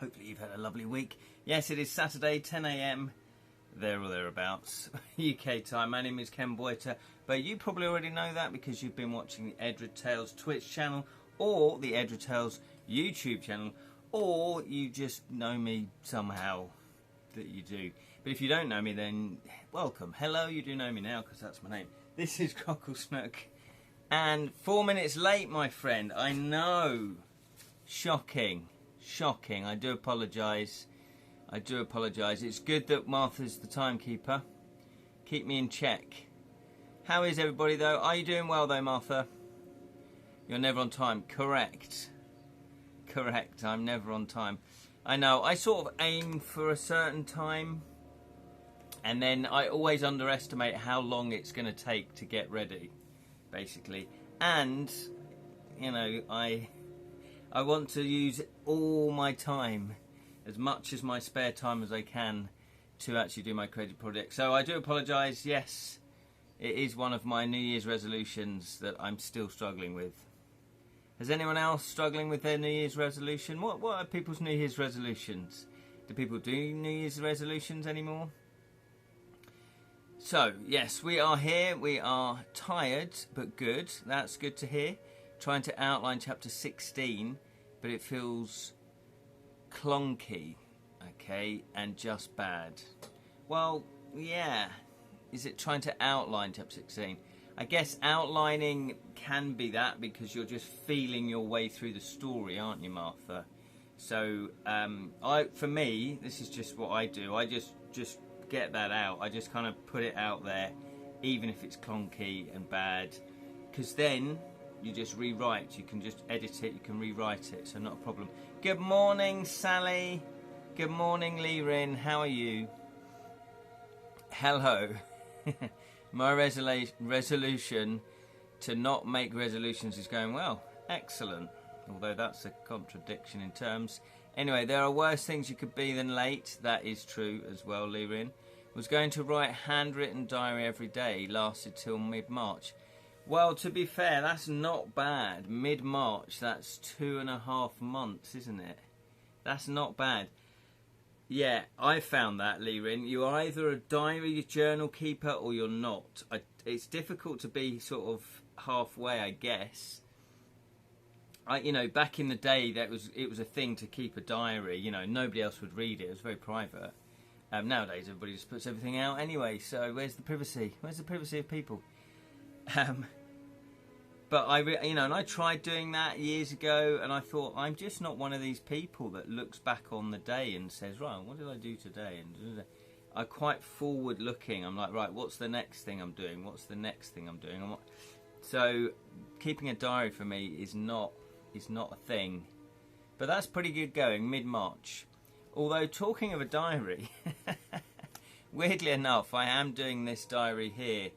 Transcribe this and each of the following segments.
hopefully you've had a lovely week. Yes, it is Saturday, 10 AM, there or thereabouts, UK time. My name is Ken Boyter, but you probably already know that because you've been watching the Edra Tales Twitch channel or the Edra Tales YouTube channel, or you just know me somehow that you do. But if you don't know me, then welcome. Hello, you do know me now because that's my name. This is Crocklesnook, and 4 minutes late, my friend. I know. Shocking. Shocking. I do apologise. I do apologise. It's good that Martha's the timekeeper. Keep me in check. How is everybody, though? Are you doing well, though, Martha? You're never on time. Correct. Correct. I'm never on time. I know. I sort of aim for a certain time, and then I always underestimate how long it's going to take to get ready, basically. And, you know, I want to use all my time, as much as my spare time as I can, to actually do my creative project. So I do apologise. Yes, it is one of my New Year's resolutions that I'm still struggling with. Is anyone else struggling with their New Year's resolution? What are people's New Year's resolutions? Do people do New Year's resolutions anymore? So, yes, we are here. We are tired, but good. That's good to hear. Trying to outline chapter 16, but it feels clunky, okay, and just bad. Well, yeah. Is it trying to outline chapter 16? I guess outlining can be that because you're just feeling your way through the story, aren't you, Martha? So, for me, this is just what I do. I just get that out. I just kind of put it out there, even if it's clunky and bad, because then you just rewrite. You can just edit it. You can rewrite it. So not a problem. Good morning, Sally. Good morning, Lirin. How are you? Hello. My resolution to not make resolutions is going well. Excellent. Although that's a contradiction in terms. Anyway, there are worse things you could be than late. That is true as well, Lirin. Was going to write handwritten diary every day. Lasted till mid-March. Well, to be fair, that's not bad. Mid-March, that's 2.5 months, isn't it? That's not bad. Yeah, I found that, Lirin. You're either a diary journal keeper or you're not. It's difficult to be sort of halfway, I guess. You know, back in the day, it was a thing to keep a diary. You know, nobody else would read it. It was very private. Nowadays, everybody just puts everything out anyway. So where's the privacy? Where's the privacy of people? But and I tried doing that years ago, and I thought I'm just not one of these people that looks back on the day and says, right, what did I do today? And I'm quite forward-looking. I'm like, right, what's the next thing I'm doing? What's the next thing I'm doing? So keeping a diary for me is not a thing. But that's pretty good going, mid-March. Although, talking of a diary, weirdly enough, I am doing this diary here,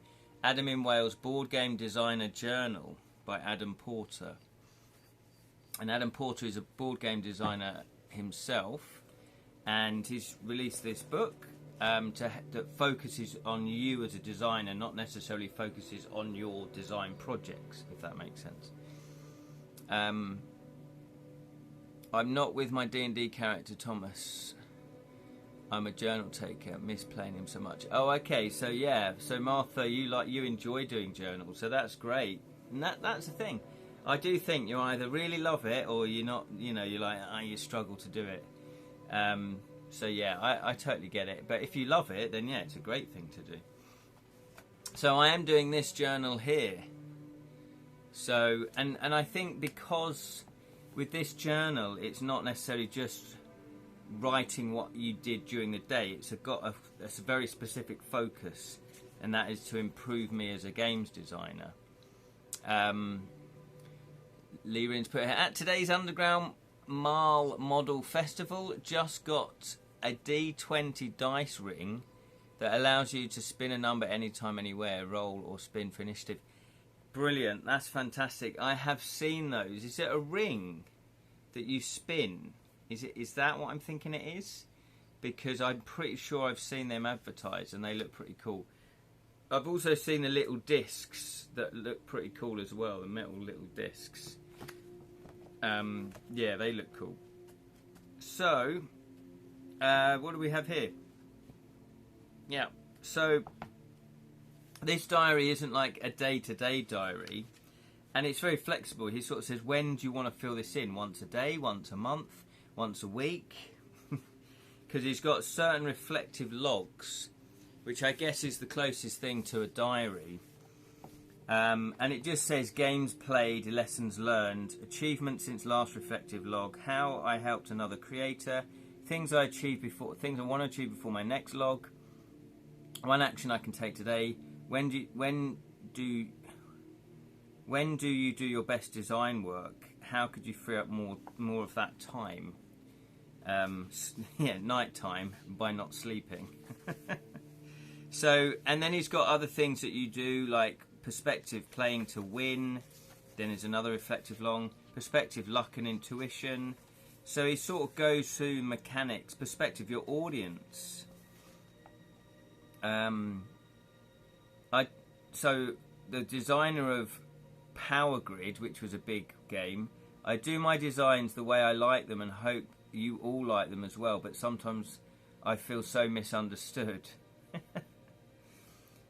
Adam in Wales Board Game Designer Journal by Adam Porter. And Adam Porter is a board game designer himself, and he's released this book that focuses on you as a designer, not necessarily focuses on your design projects, if that makes sense. I'm not with my D&D character Thomas. I'm a journal taker. Miss playing him so much. Oh, okay. So yeah. So Martha, you enjoy doing journals, so that's great. And that's the thing. I do think you either really love it or you're not. You know, you're like you struggle to do it. So yeah, I totally get it. But if you love it, then yeah, it's a great thing to do. So I am doing this journal here. So and I think because with this journal, it's not necessarily just writing what you did during the day. It's got a very specific focus, and that is to improve me as a games designer. Lirin's put here, at today's Underground Mall Model Festival, just got a D20 dice ring that allows you to spin a number anytime, anywhere, roll or spin for initiative. Brilliant, that's fantastic. I have seen those. Is it a ring that you spin? Is that what I'm thinking it is? Because I'm pretty sure I've seen them advertised and they look pretty cool. I've also seen the little discs that look pretty cool as well, the metal little discs. Yeah, they look cool. So, what do we have here? Yeah, so this diary isn't like a day-to-day diary, and it's very flexible. He sort of says, when do you want to fill this in? Once a day, once a month, once a week? Because he's got certain reflective logs, which I guess is the closest thing to a diary. And it just says games played, lessons learned, achievements since last reflective log, how I helped another creator, things I achieved before, things I want to achieve before my next log, one action I can take today, when do you do your best design work, how could you free up more of that time? Yeah, night time by not sleeping. So, and then he's got other things that you do, like perspective, playing to win. Then there's another reflective long, perspective, luck and intuition. So he sort of goes through mechanics, perspective, your audience. So the designer of Power Grid, which was a big game, I do my designs the way I like them and hope you all like them as well, but sometimes I feel so misunderstood.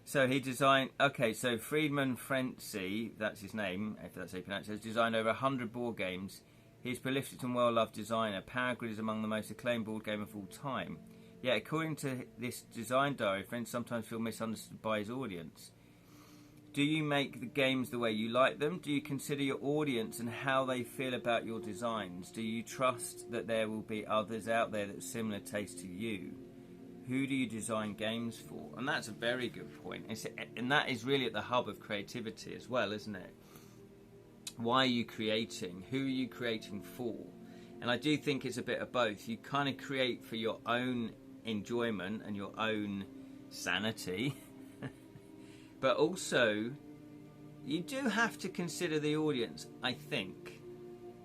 So he designed, okay, so Friedman Frenzy, that's his name, if that's how you pronounce it, has designed over 100 board games. He's a prolific and well-loved designer. Power Grid is among the most acclaimed board game of all time. Yet, according to this design diary, friends sometimes feel misunderstood by his audience. Do you make the games the way you like them? Do you consider your audience and how they feel about your designs? Do you trust that there will be others out there that have similar taste to you? Who do you design games for? And that's a very good point. And that is really at the hub of creativity as well, isn't it? Why are you creating? Who are you creating for? And I do think it's a bit of both. You kind of create for your own enjoyment and your own sanity. But also, you do have to consider the audience, I think.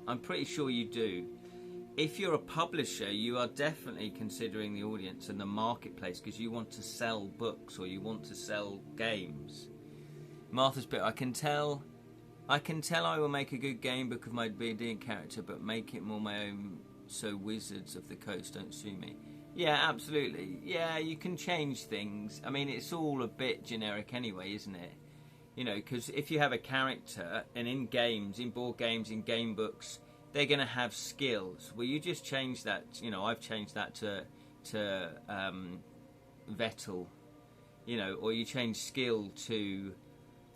I'm pretty sure you do. If you're a publisher, you are definitely considering the audience and the marketplace because you want to sell books or you want to sell games. Martha's bit, I can tell I will make a good game book of my D&D character, but make it more my own so Wizards of the Coast don't sue me. Yeah, absolutely. Yeah, you can change things. I mean, it's all a bit generic anyway, isn't it? You know, because if you have a character, and in games, in board games, in game books, they're going to have skills. Well, you just change that. You know, I've changed that to Vettel, you know, or you change skill to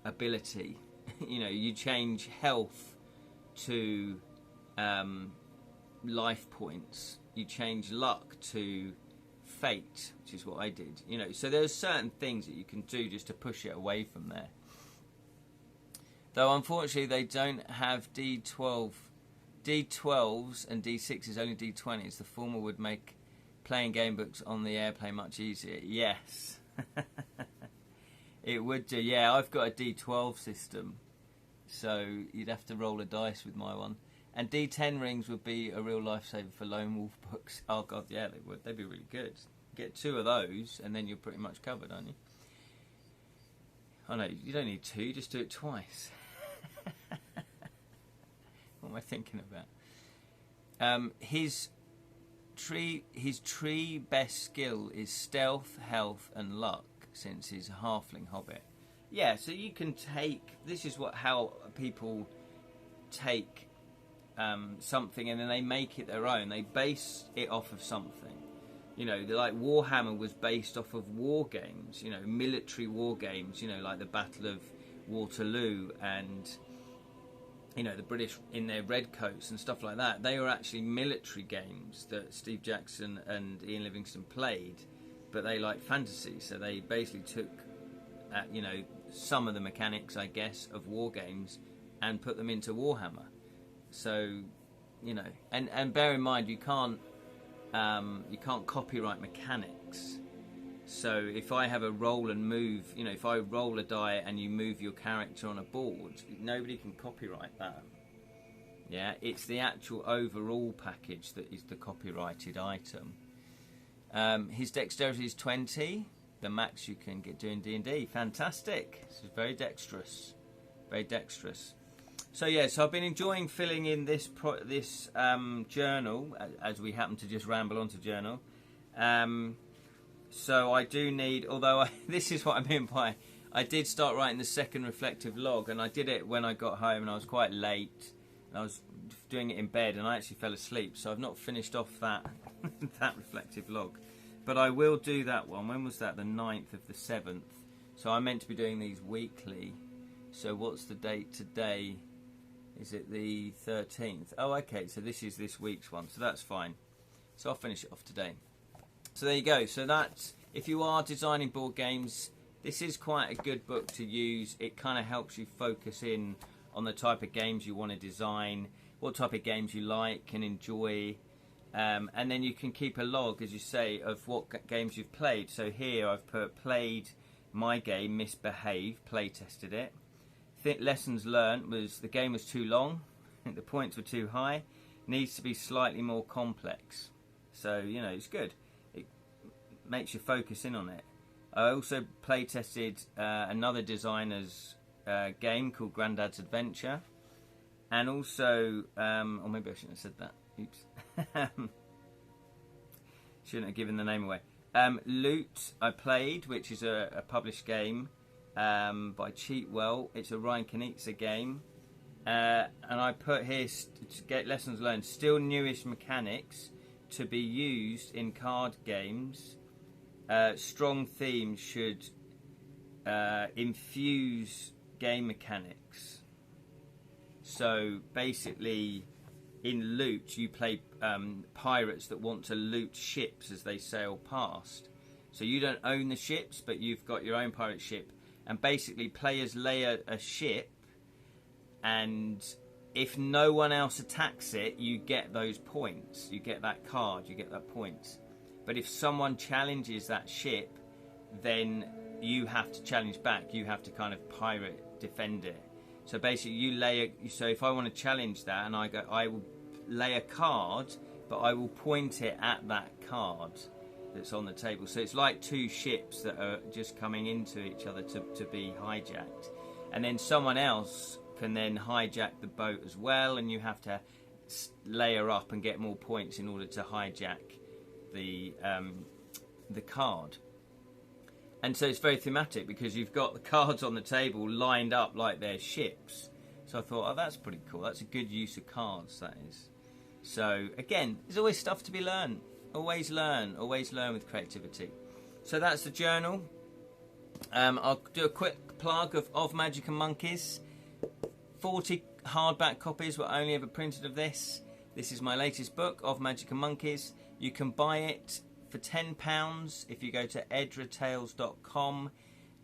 ability. You know, you change health to life points. You change luck to fate, which is what I did. You know, so there's certain things that you can do just to push it away from there. Though unfortunately they don't have D12, D12s and D6s, only D20s. The former would make playing game books on the airplane much easier. Yes. It would do. Yeah, I've got a D12 system, so you'd have to roll a dice with my one. And D10 rings would be a real lifesaver for lone wolf books. Oh god, yeah, they would. They'd be really good. Get 2 of those, and then you're pretty much covered, aren't you? Oh no, you don't need 2. Just do it twice. What am I thinking about? His tree best skill is stealth, health, and luck, since he's a halfling hobbit. Yeah, so you can take. This is how people take something and then they make it their own. They base it off of something. You know, like Warhammer was based off of war games. You know, military war games. You know, like the Battle of Waterloo and, you know, the British in their red coats and stuff like that. They were actually military games that Steve Jackson and Ian Livingstone played, but they like fantasy, so they basically took, you know, some of the mechanics, I guess, of war games and put them into Warhammer. So, you know, and bear in mind you can't copyright mechanics. So if I have a roll and move, you know, if I roll a die and you move your character on a board, nobody can copyright that. Yeah, it's the actual overall package that is the copyrighted item. His dexterity is 20, the max you can get doing D&D. Fantastic. This is very dexterous. Very dexterous. So yeah, so I've been enjoying filling in this journal, as we happen to just ramble onto journal. So I do need, although this is what I mean by, I did start writing the second reflective log, and I did it when I got home, and I was quite late, and I was doing it in bed, and I actually fell asleep, so I've not finished off that that reflective log. But I will do that one. When was that? The 9th of the 7th. So I'm meant to be doing these weekly. So what's the date today? Is it the 13th? Oh, okay, so this is this week's one, so that's fine. So I'll finish it off today. So there you go. So that's, if you are designing board games, this is quite a good book to use. It kind of helps you focus in on the type of games you want to design, what type of games you like and enjoy, and then you can keep a log, as you say, of what games you've played. So here I've played my game, Misbehave, play tested it. Lessons learned was the game was too long, the points were too high, needs to be slightly more complex. So, you know, it's good. It makes you focus in on it. I also play tested another designer's game called Grandad's Adventure, and also, or maybe I shouldn't have said that. Oops. Shouldn't have given the name away. Loot I played, which is a published game by Cheatwell. It's a Ryan Knizia game, and I put here to get lessons learned. Still newish mechanics to be used in card games. Strong themes should infuse game mechanics. So basically, in Loot, you play pirates that want to loot ships as they sail past. So you don't own the ships, but you've got your own pirate ship. And basically, players lay a ship, and if no one else attacks it, you get those points. You get that card, you get that points. But if someone challenges that ship, then you have to challenge back. You have to kind of pirate defend it. So basically, you so if I want to challenge that, and I will lay a card, but I will point it at that card that's on the table. So it's like two ships that are just coming into each other to be hijacked, and then someone else can then hijack the boat as well, and you have to layer up and get more points in order to hijack the card. And so it's very thematic because you've got the cards on the table lined up like they're ships. So I thought, oh, that's pretty cool. That's a good use of cards, that is. So again, there's always stuff to be learned. Always learn with creativity. So that's the journal. I'll do a quick plug of Magic and Monkeys. 40 hardback copies were only ever printed of this. This is my latest book, Of Magic and Monkeys. You can buy it for £10 if you go to edratales.com,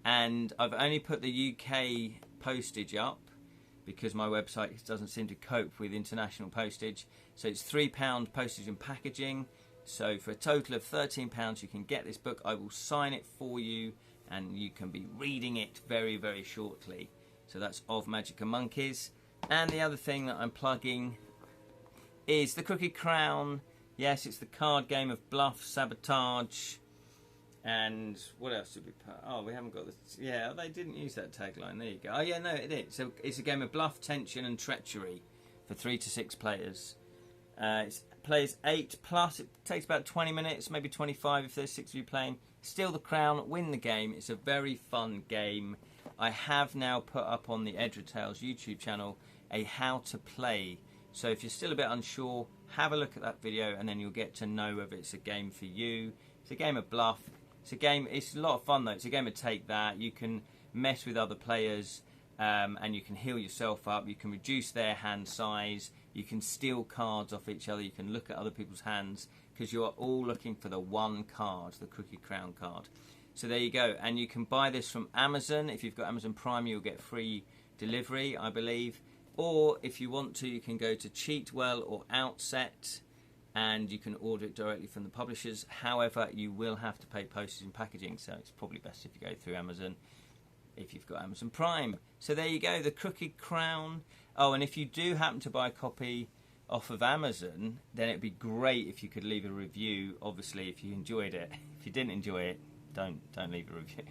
and I've only put the UK postage up because my website doesn't seem to cope with international postage. So it's £3 postage and packaging. So for a total of £13 you can get this book. I will sign it for you and you can be reading it very, very shortly. So that's Of Magic and Monkeys. And the other thing that I'm plugging is the Crooked Crown. Yes, it's the card game of bluff, sabotage, and what else did we put? Oh, we haven't got the... Yeah, they didn't use that tagline. There you go. Oh, yeah, no, it is. So it's a game of bluff, tension, and treachery for 3 to 6 players. It plays 8 plus. It takes about 20 minutes, maybe 25 if there's 6 of you playing. Steal the crown, win the game. It's a very fun game. I have now put up on the Edra Tales YouTube channel a how to play. So if you're still a bit unsure, have a look at that video and then you'll get to know whether it's a game for you. It's a game of bluff. It's a lot of fun though. It's a game of take that. You can mess with other players and you can heal yourself up. You can reduce their hand size. You can steal cards off each other. You can look at other people's hands because you are all looking for the one card, the Crooked Crown card. So there you go. And you can buy this from Amazon. If you've got Amazon Prime, you'll get free delivery, I believe. Or if you want to, you can go to Cheatwell or Outset and you can order it directly from the publishers. However, you will have to pay postage and packaging, so it's probably best if you go through Amazon if you've got Amazon Prime. So there you go, the Crooked Crown. Oh, and if you do happen to buy a copy off of Amazon, then it'd be great if you could leave a review, obviously, if you enjoyed it. If you didn't enjoy it, don't leave a review.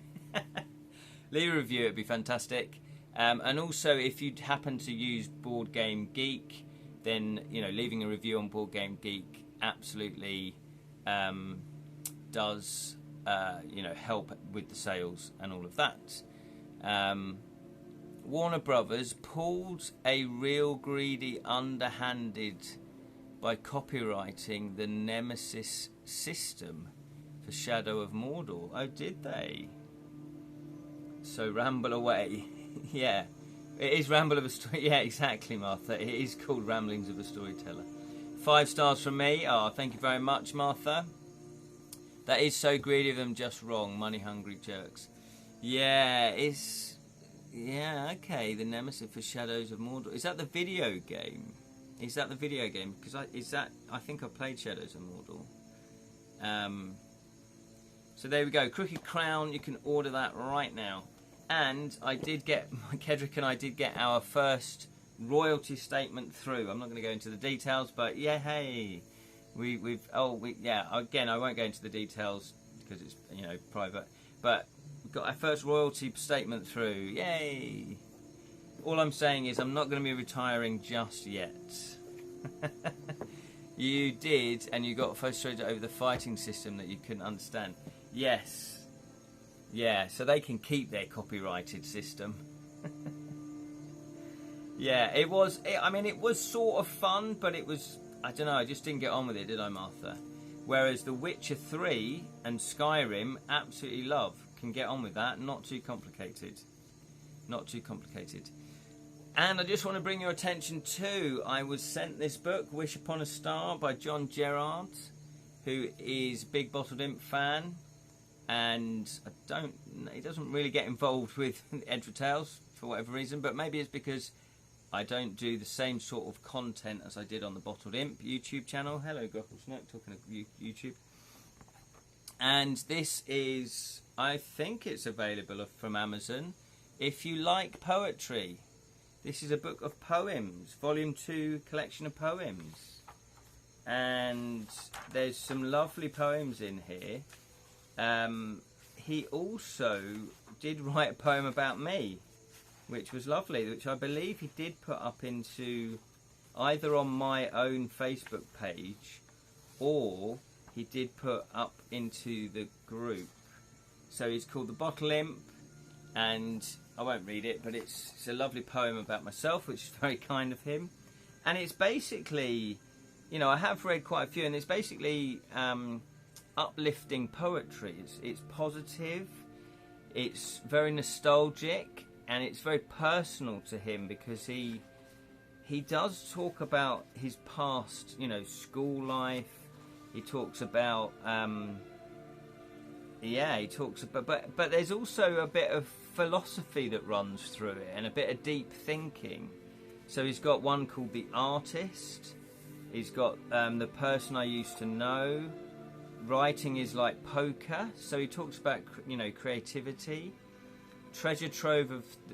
Leave a review, it'd be fantastic. And also, if you happen to use Board Game Geek, then leaving a review on Board Game Geek absolutely does help with the sales and all of that. Warner Brothers pulled a real greedy underhanded by copywriting the Nemesis system for Shadow of Mordor. Oh, did they? So ramble away. Yeah, it is Ramble of a Story. Yeah, exactly, Martha. It is called Ramblings of a Storyteller. 5 stars from me. Oh, thank you very much, Martha. That is so greedy of them, just wrong. Money hungry jerks. Yeah, it's... Yeah, okay. The Nemesis for Shadows of Mordor. Is that the video game? Is that the video game? Because I think I played Shadows of Mordor. So there we go. Crooked Crown. You can order that right now. And I did get, Kedrick and I did get our first royalty statement through. I'm not going to go into the details, but yeah, hey, again, I won't go into the details because it's private. But we got our first royalty statement through. Yay! All I'm saying is I'm not going to be retiring just yet. You did, and you got frustrated over the fighting system that you couldn't understand. Yes. Yeah, so they can keep their copyrighted system. Yeah, it was sort of fun, but it was, I don't know, I just didn't get on with it, did I, Martha? Whereas The Witcher 3 and Skyrim, absolutely love. Can get on with that, not too complicated. Not too complicated. And I just want to bring your attention to, I was sent this book, Wish Upon a Star, by John Gerard, who is Big Bottled Imp fan. And he doesn't really get involved with Edra Tales for whatever reason, but maybe it's because I don't do the same sort of content as I did on the Bottled Imp YouTube channel. Hello, Loquacious, talking of YouTube. And this is, I think it's available from Amazon. If you like poetry, this is a book of poems, volume 2 collection of poems. And there's some lovely poems in here. He also did write a poem about me, which was lovely, which I believe he did put up into either on my own Facebook page or he did put up into the group. So he's called The Bottle Imp, and I won't read it, but it's a lovely poem about myself, which is very kind of him. And it's basically, I have read quite a few, and it's basically uplifting poetry. It's positive, it's very nostalgic, and it's very personal to him because he does talk about his past, school life. He talks about but there's also a bit of philosophy that runs through it and a bit of deep thinking. So he's got one called The Artist. He's got The Person I Used to Know. Writing is like poker, so he talks about creativity, treasure trove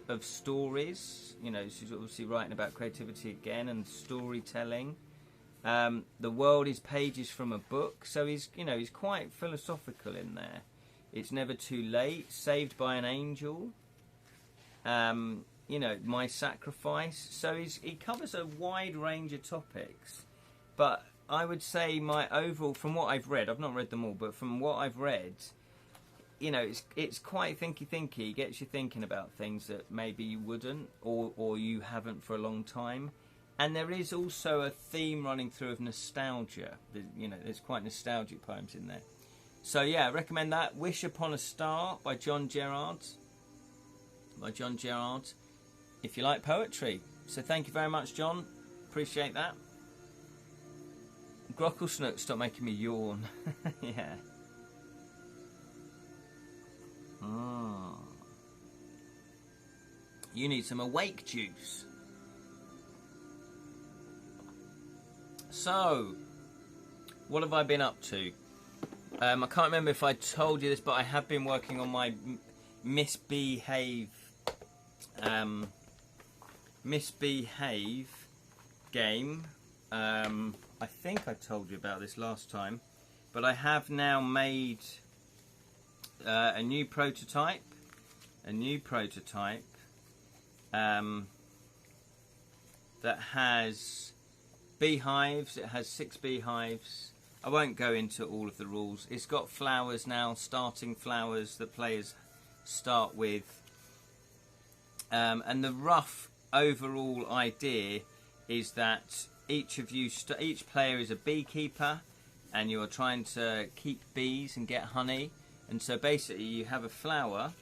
of stories. So he's obviously writing about creativity again and storytelling. The world is pages from a book, so he's quite philosophical in there. It's never too late. Saved by an angel. My sacrifice. So he covers a wide range of topics, but I would say my overall, from what I've read, I've not read them all, but from what I've read, it's quite thinky, gets you thinking about things that maybe you wouldn't, or you haven't for a long time. And there is also a theme running through of nostalgia. There's quite nostalgic poems in there. So yeah, I recommend that. Wish Upon a Star by John Gerard. If you like poetry. So thank you very much, John. Appreciate that. Grockle Snook, stop making me yawn. Yeah. You need some awake juice. So, what have I been up to? I can't remember if I told you this, but I have been working on my misbehave game. I think I told you about this last time, but I have now made a new prototype, that has beehives. It has 6 beehives. I won't go into all of the rules. It's got flowers now, starting flowers that players start with. And the rough overall idea is that each player is a beekeeper, and you are trying to keep bees and get honey. And so basically you have a flower,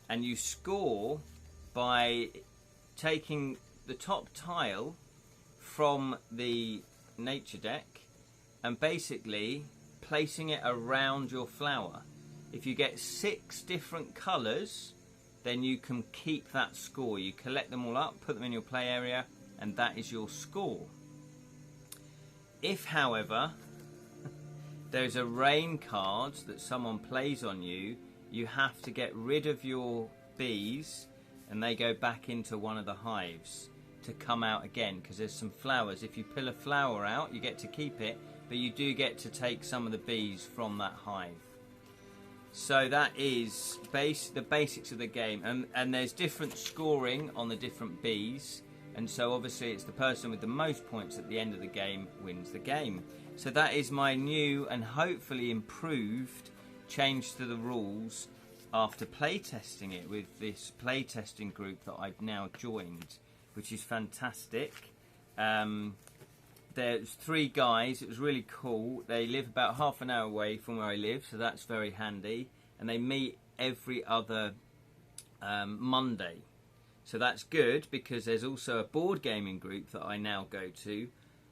and you score by taking the top tile from the nature deck and basically placing it around your flower. If you get 6 different colours, then you can keep that score. You collect them all up, put them in your play area, and that is your score. If, however, there's a rain card that someone plays on you, you have to get rid of your bees and they go back into one of the hives to come out again, because there's some flowers. If you pull a flower out, you get to keep it, but you do get to take some of the bees from that hive. So that is the basics of the game, and there's different scoring on the different bees, and so obviously it's the person with the most points at the end of the game wins the game. So that is my new and hopefully improved change to the rules after playtesting it with this playtesting group that I've now joined, which is fantastic. There's 3 guys. It was really cool. They live about half an hour away from where I live, so that's very handy. And they meet every other Monday. So that's good, because there's also a board gaming group that I now go to.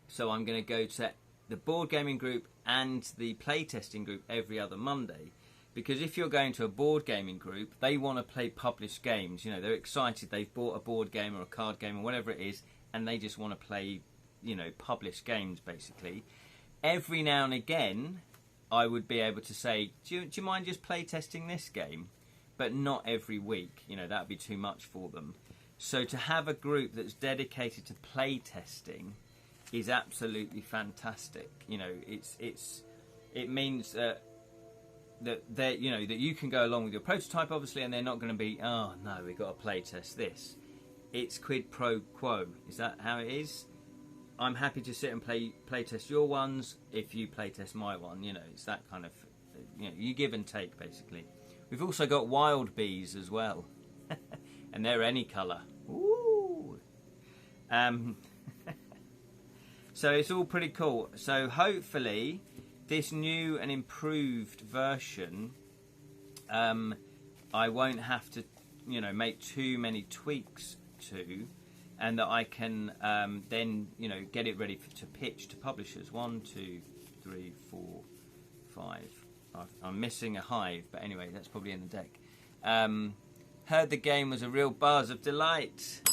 So I'm going to go to the board gaming group and the playtesting group every other Monday. Because if you're going to a board gaming group, they want to play published games. You know, they're excited. They've bought a board game or a card game or whatever it is, and they just want to play, you know, published games, basically. Every now and again, I would be able to say, do you mind just play testing this game? But not every week. You know, that would be too much for them. So to have a group that's dedicated to play testing is absolutely fantastic. You know, it means that you know, that you can go along with your prototype, obviously, and they're not going to be, oh no, we've got to play test this. It's quid pro quo. Is that how it is? I'm happy to sit and play test your ones if you play test my one. You know, it's that kind of, you know, you give and take, basically. We've also got wild bees as well, and they're any colour. Ooh. So it's all pretty cool. So hopefully this new and improved version, I won't have to, you know, make too many tweaks to, and that I can then, you know, get it ready to pitch to publishers. 1, 2, 3, 4, 5. I'm missing a hive, but anyway, that's probably in the deck. Heard the game was a real buzz of delight.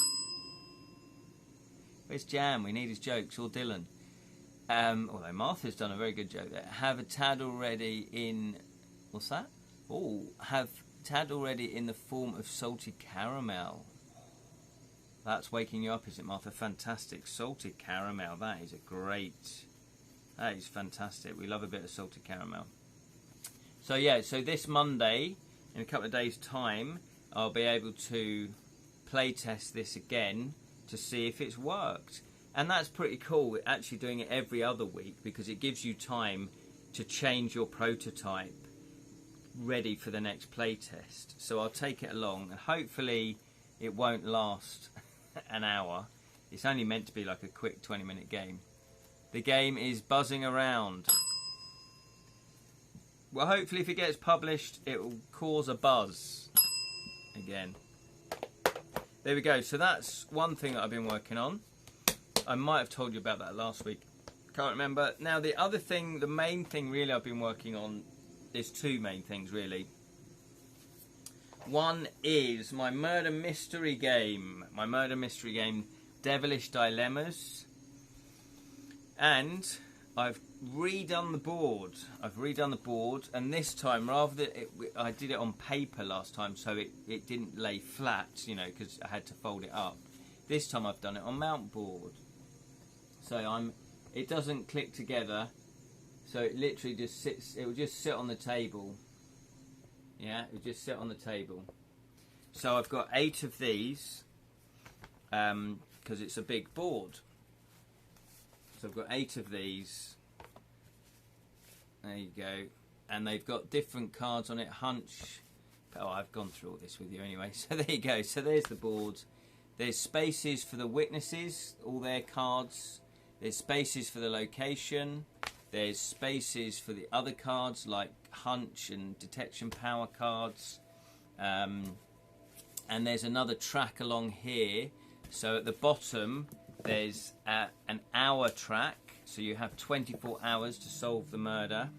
Where's Jam? We need his jokes, or Dylan. Although Martha's done a very good joke there. Have a tad already in... What's that? Oh, have tad already in the form of salted caramel. That's waking you up, is it, Martha? Fantastic. Salted caramel. That is a great... That is fantastic. We love a bit of salted caramel. So yeah, so this Monday, in a couple of days' time, I'll be able to play test this again to see if it's worked. And that's pretty cool, actually doing it every other week, because it gives you time to change your prototype ready for the next play test. So I'll take it along, and hopefully it won't last an hour. It's only meant to be like a quick 20-minute game. The game is buzzing around. Well, hopefully if it gets published, it will cause a buzz again. There we go. So that's one thing that I've been working on. I might have told you about that last week. Can't remember. Now, the other thing, the main thing really I've been working on, there's 2 main things really. One is my murder mystery game. My murder mystery game, Devilish Dilemmas. And I've redone the board. And this time, rather than I did it on paper last time, so it didn't lay flat, you know, because I had to fold it up. This time I've done it on mount board. So it doesn't click together, so it literally just sits. It will just sit on the table. Yeah, it will just sit on the table. So I've got 8 of these, because it's a big board. So I've got 8 of these. There you go. And they've got different cards on it. Hunch. Oh, I've gone through all this with you anyway. So there you go. So there's the board. There's spaces for the witnesses, all their cards. There's spaces for the location. There's spaces for the other cards like hunch and detection power cards. And there's another track along here. So at the bottom there's an hour track. So you have 24 hours to solve the murder.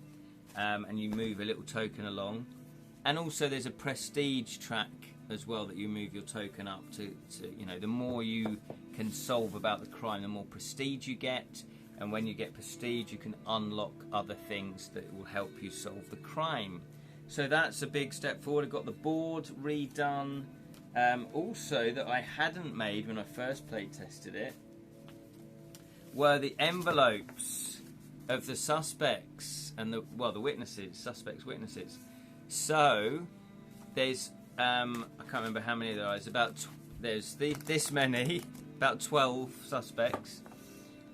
And you move a little token along. And also there's a prestige track as well that you move your token up to, you know, the more you can solve about the crime, the more prestige you get. And when you get prestige, you can unlock other things that will help you solve the crime. So that's a big step forward. I've got the board redone. Also, that I hadn't made when I first play tested it were the envelopes of the suspects and the witnesses, witnesses. So there's I can't remember how many there are. It's about this many, about 12 suspects.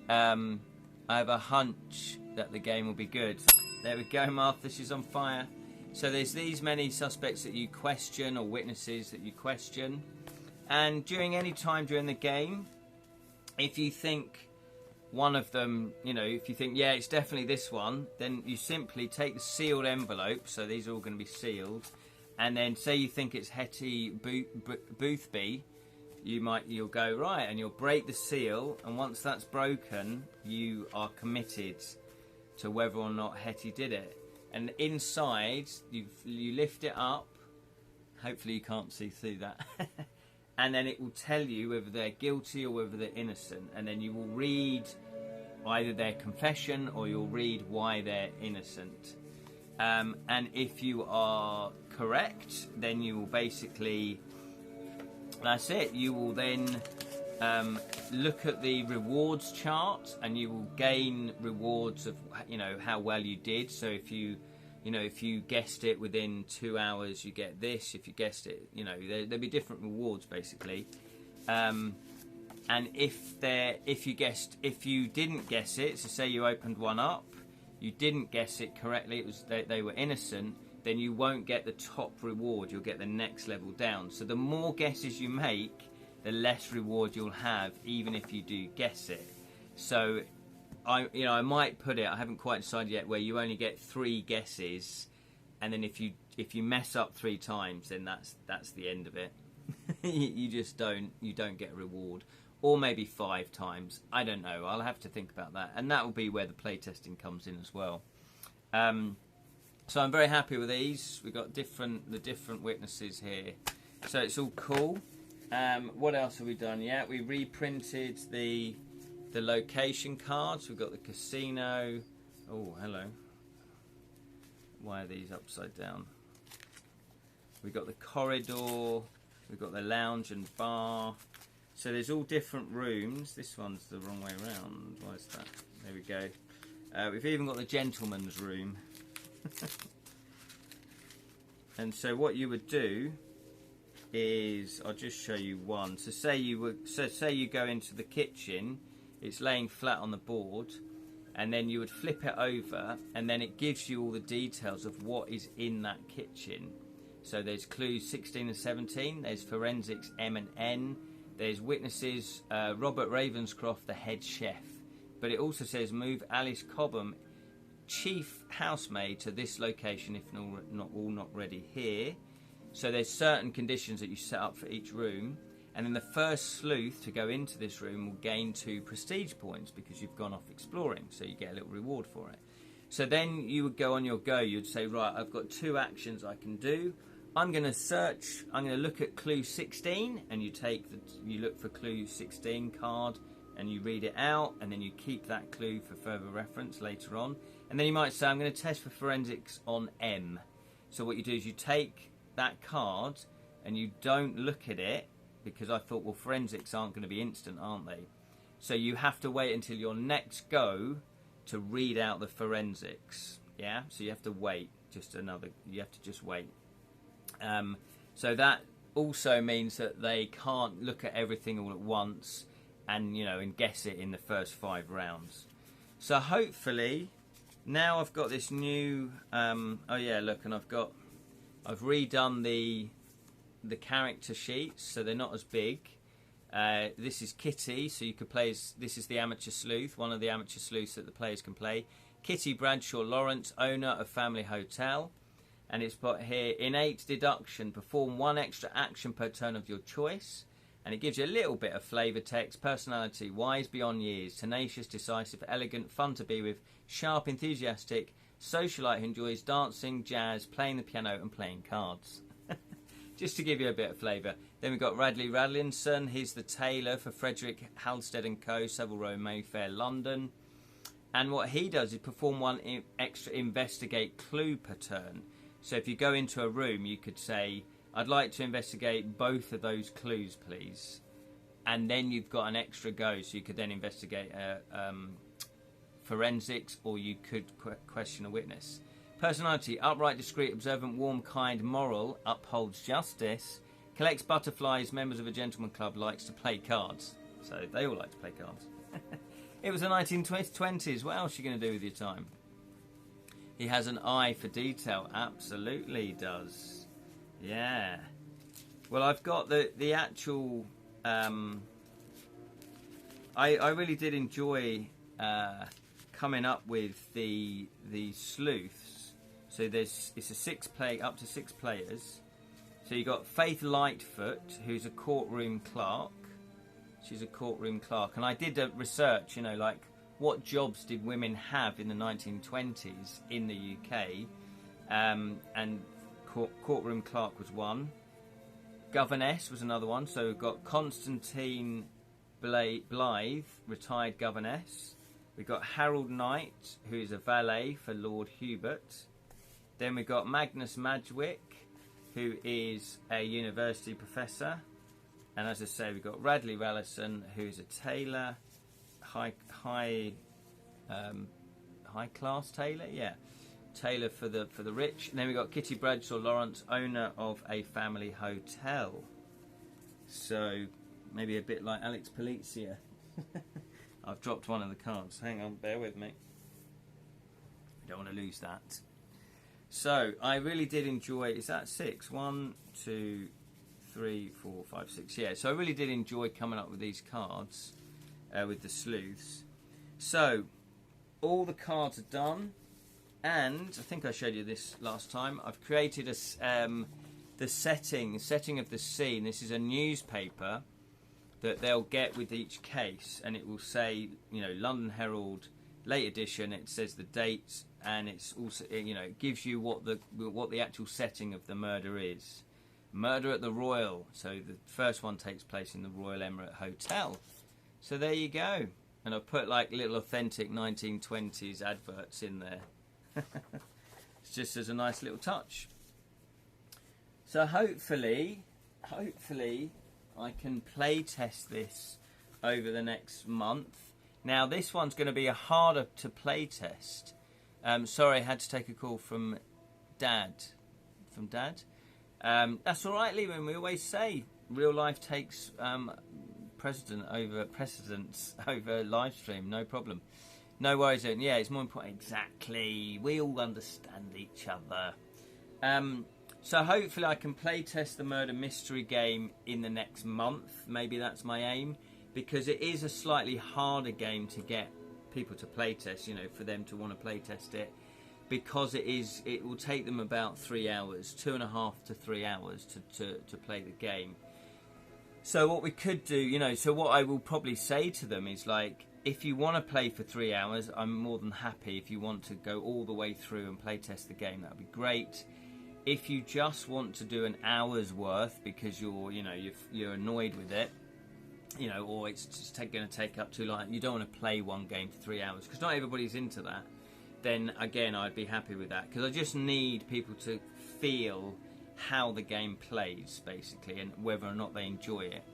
I have a hunch that the game will be good. There we go, Martha, she's on fire. So there's these many suspects that you question, or witnesses that you question. And during any time during the game, if you think one of them, you know, if you think, yeah, it's definitely this one, then you simply take the sealed envelope, so these are all going to be sealed, and then say you think it's Hetty Boothby, you'll go, right, and you'll break the seal, and once that's broken, you are committed to whether or not Hetty did it. And inside, you lift it up, hopefully you can't see through that, and then it will tell you whether they're guilty or whether they're innocent, and then you will read either their confession or you'll read why they're innocent. And if you are correct, then you will basically, that's it, you will then look at the rewards chart, and you will gain rewards of, you know, how well you did. So if you guessed it within 2 hours, you get this. If you guessed it, you know, there'll be different rewards basically. And if you didn't guess it, so say you opened one up, you didn't guess it correctly, it was they were innocent, then you won't get the top reward. You'll get the next level down. So the more guesses you make, the less reward you'll have, even if you do guess it. So I might put it, I haven't quite decided yet, where you only get 3 guesses, and then if you mess up 3 times, then that's the end of it. you don't get a reward. Or maybe 5 times. I don't know. I'll have to think about that. And that will be where the playtesting comes in as well. So I'm very happy with these. We've got the different witnesses here. So it's all cool. What else have we done? Yeah, we reprinted the location cards. We've got the casino. Oh, hello. Why are these upside down? We've got the corridor. We've got the lounge and bar. So there's all different rooms. This one's the wrong way around. Why is that? There we go. We've even got the gentleman's room. And so what you would do is, I'll just show you one. So say you go into the kitchen, it's laying flat on the board, and then you would flip it over, and then it gives you all the details of what is in that kitchen. So there's clues 16 and 17, there's forensics M and N, there's witnesses Robert Ravenscroft, the head chef. But it also says move Alice Cobham, chief housemaid, to this location if not ready here. So there's certain conditions that you set up for each room, and then the first sleuth to go into this room will gain 2 prestige points because you've gone off exploring, so you get a little reward for it. So then you would go on your go, you'd say, right, I've got 2 actions I can do. I'm going to look at clue 16, and you look for clue 16 card and you read it out, and then you keep that clue for further reference later on. And then you might say, I'm going to test for forensics on M. So what you do is you take that card and you don't look at it, because I thought, well, forensics aren't going to be instant, aren't they? So you have to wait until your next go to read out the forensics. Yeah, so you have to wait. You have to just wait. So that also means that they can't look at everything all at once and, you know, and guess it in the first 5 rounds. So hopefully, now I've got this new, oh yeah, look, and I've redone the character sheets, so they're not as big. This is Kitty, so you could play as, this is the amateur sleuth, one of the amateur sleuths that the players can play. Kitty Bradshaw Lawrence, owner of Family Hotel. And it's put here, innate deduction, perform 1 extra action per turn of your choice. And it gives you a little bit of flavour text, personality, wise beyond years, tenacious, decisive, elegant, fun to be with, sharp, enthusiastic, socialite who enjoys dancing, jazz, playing the piano and playing cards. Just to give you a bit of flavour. Then we've got Radley Radlinson, he's the tailor for Frederick Halstead & Co, Savile Row, Mayfair, London. And what he does is perform 1 extra investigate clue per turn. So if you go into a room, you could say, I'd like to investigate both of those clues, please. And then you've got an extra go, so you could then investigate forensics, or you could question a witness. Personality, upright, discreet, observant, warm, kind, moral, upholds justice, collects butterflies, members of a gentleman club, likes to play cards. So they all like to play cards. It was the 1920s. What else are you going to do with your time? He has an eye for detail. Absolutely he does. Yeah. Well, I've got the actual... I really did enjoy coming up with the sleuths. So it's up to 6 players. So you got Faith Lightfoot, who's a courtroom clerk. She's a courtroom clerk, and I did research. You know, like, what jobs did women have in the 1920s in the UK? And courtroom clerk was one. Governess was another one. So we've got Constantine Blythe, retired governess. We've got Harold Knight, who is a valet for Lord Hubert. Then we've got Magnus Madgwick, who is a university professor. And as I say, we've got Radley Rallison, who is a tailor, high class tailor, yeah, tailor for the rich. And then we've got Kitty Bradshaw Lawrence, owner of a family hotel. So maybe a bit like Alex Polizia. I've dropped one of the cards. Hang on, bear with me. I don't want to lose that. So I really did enjoy. Is that 6? 1, 2, 3, 4, 5, 6. Yeah. So I really did enjoy coming up with these cards with the sleuths. So all the cards are done, and I think I showed you this last time. I've created the setting of the scene. This is a newspaper that they'll get with each case, and it will say, you know, London Herald, late edition. It says the date, and it's also, you know, it gives you what the actual setting of the murder is. Murder at the Royal. So the first one takes place in the Royal Emirate Hotel. So there you go. And I've put like little authentic 1920s adverts in there. It's just as a nice little touch. So hopefully I can play test this over the next month. Now this one's going to be a harder to play test. Sorry, I had to take a call from Dad. From Dad? That's all right, Leland. We always say real life takes precedence over live stream. No problem. No worries. Yeah, it's more important. Exactly. We all understand each other. So hopefully I can play test the murder mystery game in the next month. Maybe that's my aim, because it is a slightly harder game to get people to play test, you know, for them to want to play test it, because it will take them about 3 hours, 2.5 to 3 hours to play the game. So what we could do, you know, so what I will probably say to them is, like, if you want to play for 3 hours, I'm more than happy. If you want to go all the way through and play test the game, that would be great. If you just want to do an hour's worth because you're annoyed with it, you know, or it's just going to take up too long, you don't want to play one game for 3 hours because not everybody's into that, then again I'd be happy with that, because I just need people to feel how the game plays basically and whether or not they enjoy it.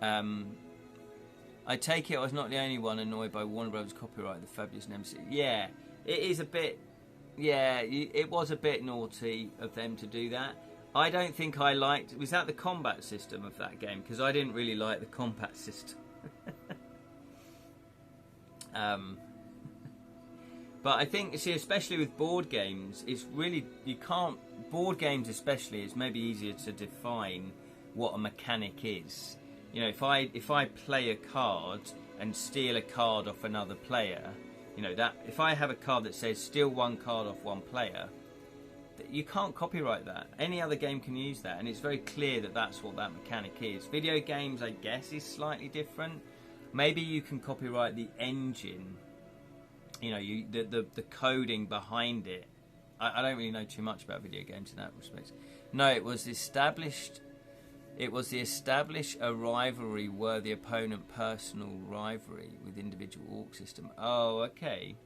I take it I was not the only one annoyed by Warner Bros. Copyright The Fabulous Nemesis. Yeah, it is a bit. Yeah, it was a bit naughty of them to do that. I don't think I liked... Was that the combat system of that game? Because I didn't really like the combat system. But I think, see, especially with board games, it's really... You can't... Board games especially, it's maybe easier to define what a mechanic is. You know, if I play a card and steal a card off another player, you know, that if I have a card that says steal one card off one player, you can't copyright that. Any other game can use that, and it's very clear that that's what that mechanic is. Video games, I guess, is slightly different. Maybe you can copyright the engine, you know, the coding behind it. I don't really know too much about video games in that respect. No, it was established. It was the establish a rivalry worthy opponent personal rivalry with individual orc system. Oh, okay.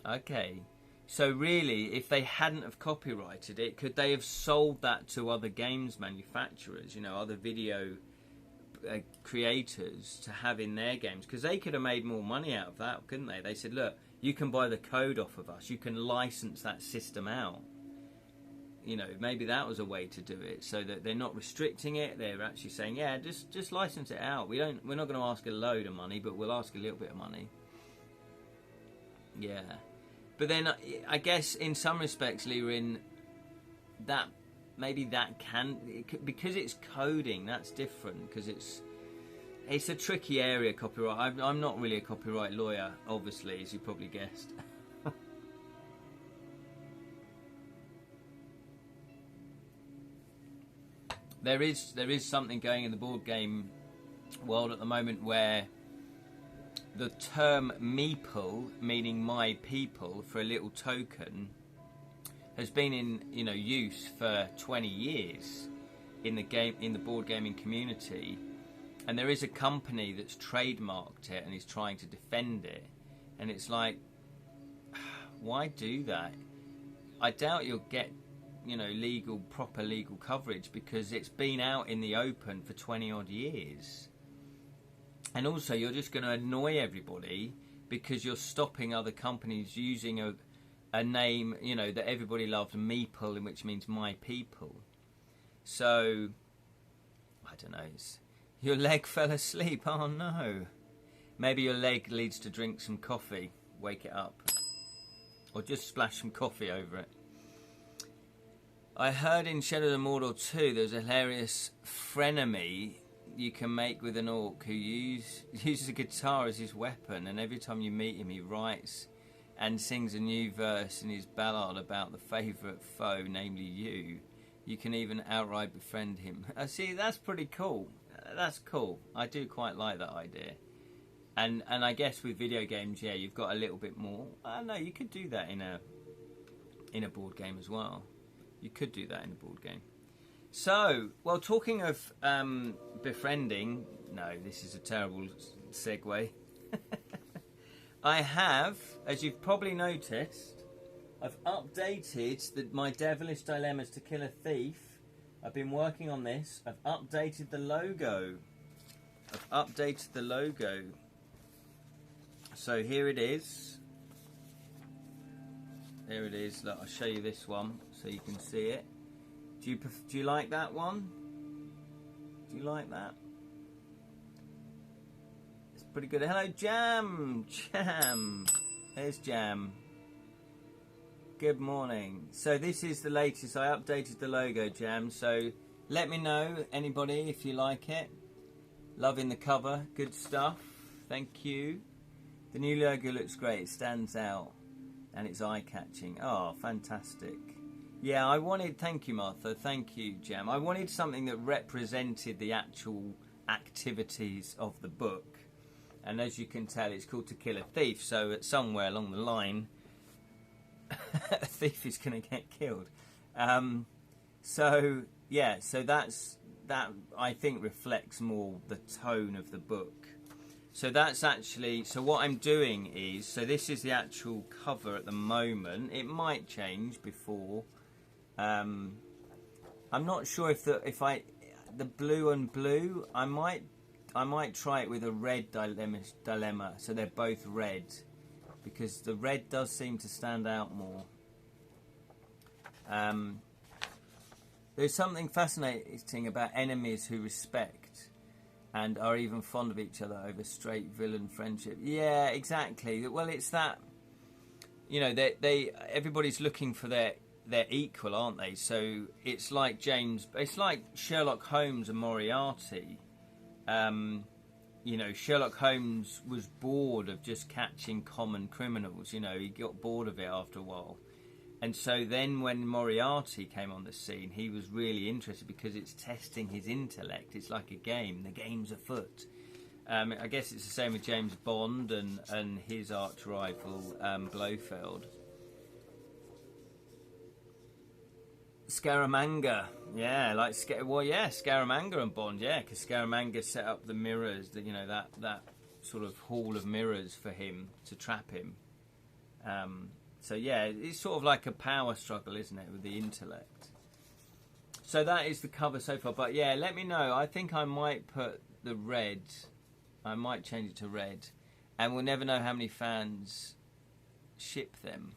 Okay. So really, if they hadn't have copyrighted it, could they have sold that to other games manufacturers, you know, other video creators to have in their games? Because they could have made more money out of that, couldn't they? They said, look, you can buy the code off of us. You can license that system out. You know, maybe that was a way to do it, so that they're not restricting it. They're actually saying, yeah, just license it out. We're not going to ask a load of money, but we'll ask a little bit of money. Yeah. But then I guess in some respects, Lirin, that maybe that because it's coding, that's different, because it's a tricky area, copyright. I'm not really a copyright lawyer, obviously, as you probably guessed. There is something going in the board game world at the moment where the term meeple, meaning my people, for a little token, has been in, you know, use for 20 years in the board gaming community, and there is a company that's trademarked it and is trying to defend it, and it's like, why do that? I doubt you'll get, you know, proper legal coverage, because it's been out in the open for 20 odd years. And also, you're just going to annoy everybody because you're stopping other companies using a name, you know, that everybody loves, meeple, which means my people. So, I don't know. Your leg fell asleep. Oh no. Maybe your leg needs to drink some coffee. Wake it up. Or just splash some coffee over it. I heard in Shadow of Mordor 2 there's a hilarious frenemy you can make with an orc who uses a guitar as his weapon, and every time you meet him he writes and sings a new verse in his ballad about the favourite foe, namely you. You can even outright befriend him. See, that's pretty cool. That's cool. I do quite like that idea. And I guess with video games, yeah, you've got a little bit more. No, you could do that in a board game as well. You could do that in a board game. So, well, talking of befriending... No, this is a terrible segue. I have, as you've probably noticed, I've updated my devilish dilemmas to kill a thief. I've been working on this. I've updated the logo. So here it is. There it is. Look, I'll show you this one so you can see it. Do you like that one? Do you like that? It's pretty good. Hello, Jam. There's Jam. Good morning. So this is the latest. I updated the logo, Jam. So let me know, anybody, if you like it. Loving the cover. Good stuff. Thank you. The new logo looks great. It stands out. And it's eye-catching. Oh, fantastic. Yeah, I wanted... Thank you, Martha. Thank you, Jam. I wanted something that represented the actual activities of the book. And as you can tell, it's called To Kill a Thief. So somewhere along the line, a thief is going to get killed. So, yeah, so that, I think, reflects more the tone of the book. So that's actually, so what I'm doing is, so this is the actual cover at the moment. It might change before. I'm not sure if the blue and blue, I might try it with a red dilemma. So they're both red, because the red does seem to stand out more. There's something fascinating about enemies who respect and are even fond of each other over straight villain friendship. Yeah, exactly. Well, it's that, you know, everybody's looking for their equal, aren't they? So it's like Sherlock Holmes and Moriarty. You know, Sherlock Holmes was bored of just catching common criminals. You know, he got bored of it after a while. And so then when Moriarty came on the scene, he was really interested because it's testing his intellect. It's like a game. The game's afoot. I guess it's the same with James Bond and his arch rival, Blofeld. Scaramanga. Yeah, like Scaramanga and Bond, yeah, because Scaramanga set up the mirrors, you know, that sort of hall of mirrors for him to trap him. So yeah, it's sort of like a power struggle, isn't it, with the intellect. So that is the cover so far. But yeah, let me know. I think I might put the red. I might change it to red. And we'll never know how many fans ship them.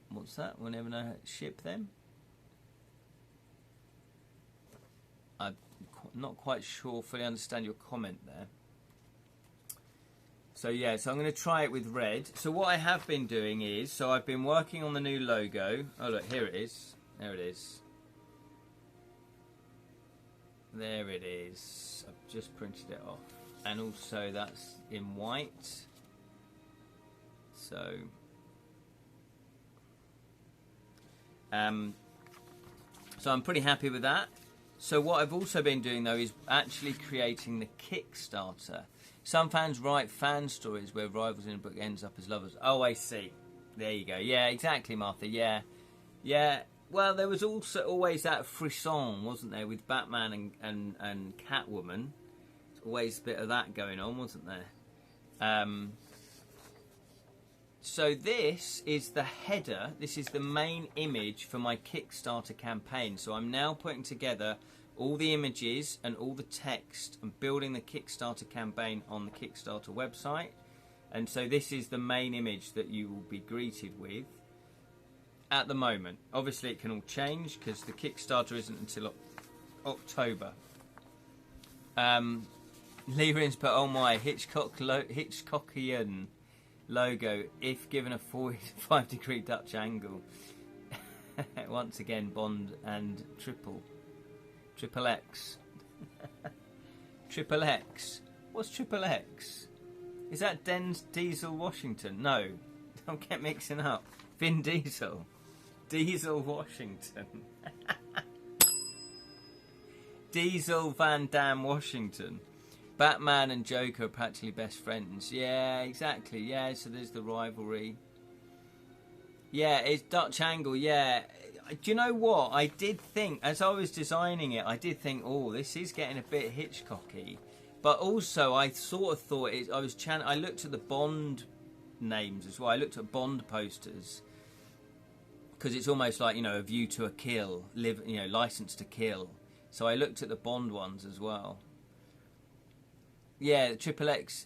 What's that? We'll never know how to ship them? I'm not quite sure, fully understand your comment there. So yeah, so I'm going to try it with red. So what I have been doing is, so I've been working on the new logo. Oh look, here it is. There it is. There it is. I've just printed it off. And also that's in white. So so I'm pretty happy with that. So what I've also been doing though is actually creating the Kickstarter. Some fans write fan stories where rivals in a book ends up as lovers. Oh, I see. There you go. Yeah, exactly, Martha. Yeah. Yeah. Well, there was also always that frisson, wasn't there, with Batman and Catwoman. There's always a bit of that going on, wasn't there? So this is the header. This is the main image for my Kickstarter campaign. So I'm now putting together all the images and all the text and building the Kickstarter campaign on the Kickstarter website. And so this is the main image that you will be greeted with at the moment. Obviously it can all change because the Kickstarter isn't until October. Leerin's put, oh my, Hitchcockian logo if given a 45-degree Dutch angle. Once again, Bond and Triple X. Triple X. What's Triple X? Is that Diesel Washington? No, don't get mixing up. Vin Diesel. Diesel Washington. Diesel Van Damme Washington. Batman and Joker are practically best friends. Yeah, exactly. Yeah, so there's the rivalry. Yeah, it's Dutch angle. Yeah. Do you know what? I did think, as I was designing it, I did think, oh, this is getting a bit Hitchcocky. But also, I sort of thought, I looked at the Bond names as well. I looked at Bond posters. Because it's almost like, you know, A View to a Kill, License to Kill. So I looked at the Bond ones as well. Yeah, the Triple X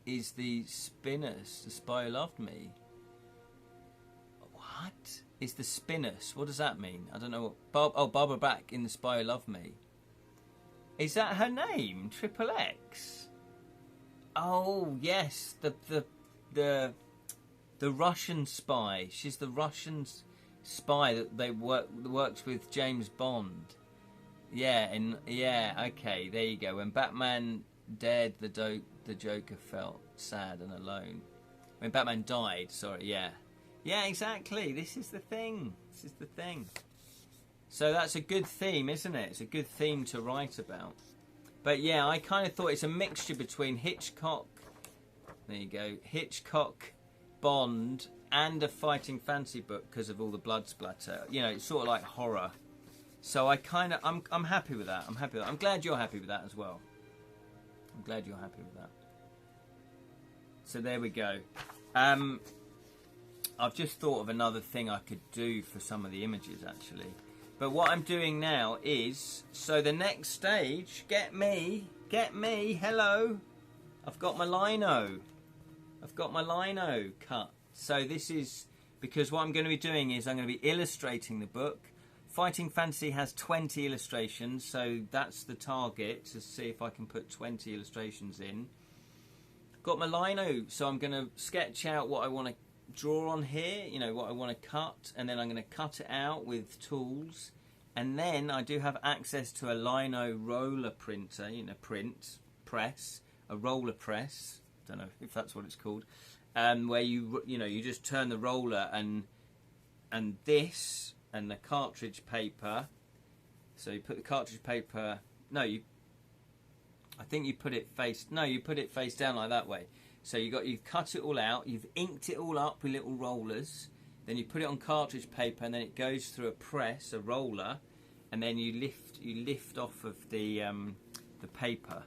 is the Spinners, the Spy Who Loved Me. What? Is the Spinners? What does that mean? I don't know what. Barbara Bach in The Spy Who Loved Me. Is that her name? Triple X? Oh yes, the Russian spy. She's the Russian spy that works with James Bond. Yeah, okay, there you go. When Batman dead, the Joker felt sad and alone. When Batman died, sorry, yeah. Yeah, exactly. This is the thing. So that's a good theme, isn't it? It's a good theme to write about. But yeah, I kind of thought it's a mixture between Hitchcock, there you go, Hitchcock, Bond, and a fighting fantasy book because of all the blood splatter. You know, it's sort of like horror. So I'm happy with that. I'm glad you're happy with that as well. I'm glad you're happy with that. So there we go. I've just thought of another thing I could do for some of the images actually. But what I'm doing now is, so the next stage, get me, hello. I've got my lino cut. So this is, because what I'm going to be doing is I'm going to be illustrating the book Fighting Fantasy has 20 illustrations, so that's the target, to see if I can put 20 illustrations in. Got my lino, so I'm going to sketch out what I want to draw on here, you know, what I want to cut, and then I'm going to cut it out with tools. And then I do have access to a lino roller printer, you know, press, a roller press, don't know if that's what it's called, where you just turn the roller and this and the cartridge paper. So you put the cartridge paper, you put it face down like that way. So you've cut it all out, you've inked it all up with little rollers, then you put it on cartridge paper, and then it goes through a press, a roller, and then you lift off of the paper.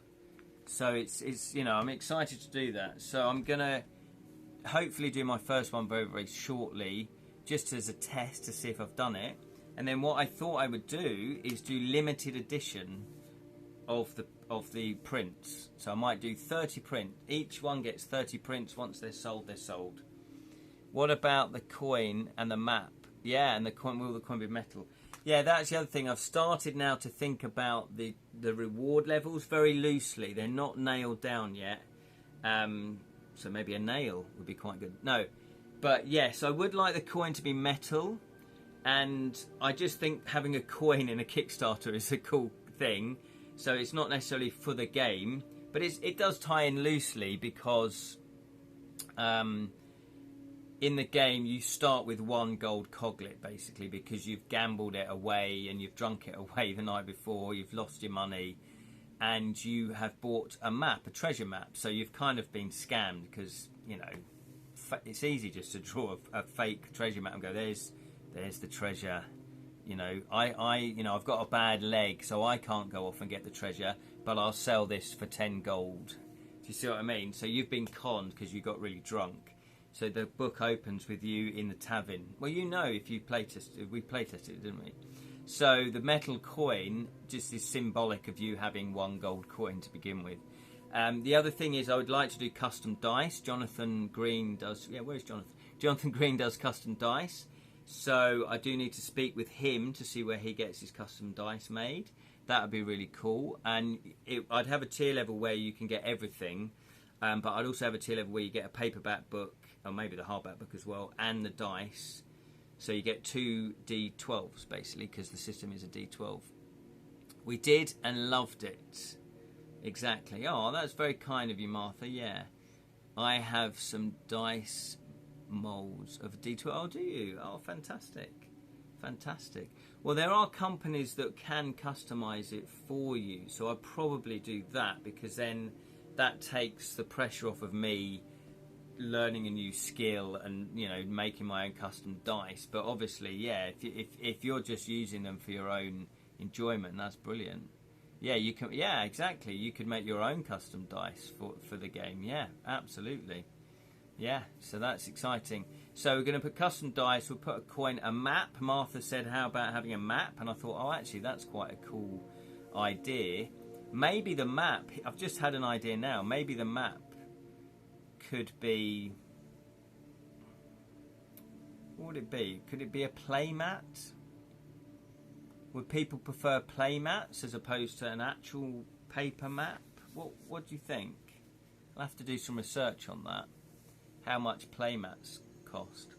So it's you know, I'm excited to do that. So I'm gonna hopefully do my first one very, very shortly, just as a test to see if I've done it. And then what I thought I would do is do limited edition of the prints. So I might do 30 print. Each one gets 30 prints. Once they're sold, they're sold. What about the coin and the map? Yeah, and the coin, will the coin be metal? Yeah, that's the other thing. I've started now to think about the reward levels very loosely. They're not nailed down yet. So maybe a nail would be quite good. No, but yes, I would like the coin to be metal. And I just think having a coin in a Kickstarter is a cool thing. So it's not necessarily for the game, but it does tie in loosely, because in the game you start with 1 gold coglet, basically, because you've gambled it away and you've drunk it away the night before, you've lost your money, and you have bought a map, a treasure map. So you've kind of been scammed, because, you know, it's easy just to draw a fake treasure map and go, there's the treasure. You know, I've got a bad leg, so I can't go off and get the treasure, but I'll sell this for 10 gold. Do you see what I mean? So you've been conned because you got really drunk. So the book opens with you in the tavern. Well, you know, if you playtested, we playtested it, didn't we? So the metal coin just is symbolic of you having 1 gold coin to begin with. The other thing is, I would like to do custom dice. Jonathan Green does. Yeah, where's Jonathan? Jonathan Green does custom dice. So I do need to speak with him to see where he gets his custom dice made. That would be really cool. And I'd have a tier level where you can get everything, but I'd also have a tier level where you get a paperback book, or maybe the hardback book as well, and the dice. So you get 2 D12s, basically, because the system is a D12. We did and loved it. Exactly. Oh, that's very kind of you, Martha. Yeah. I have some dice molds of D12. Oh, do you? Oh, fantastic. Fantastic. Well, there are companies that can customize it for you, so I'll probably do that, because then that takes the pressure off of me learning a new skill and, you know, making my own custom dice. But obviously, yeah, if you're just using them for your own enjoyment, that's brilliant. Yeah, you can. Yeah, exactly. You could make your own custom dice for the game. Yeah, absolutely. Yeah, so that's exciting. So we're going to put custom dice, we'll put a coin, a map. Martha said, how about having a map? And I thought, oh, actually, that's quite a cool idea. Maybe the map, I've just had an idea now, maybe the map could be, what would it be? Could it be a play mat? Would people prefer play mats as opposed to an actual paper map? What do you think? I'll have to do some research on that. How much playmats cost.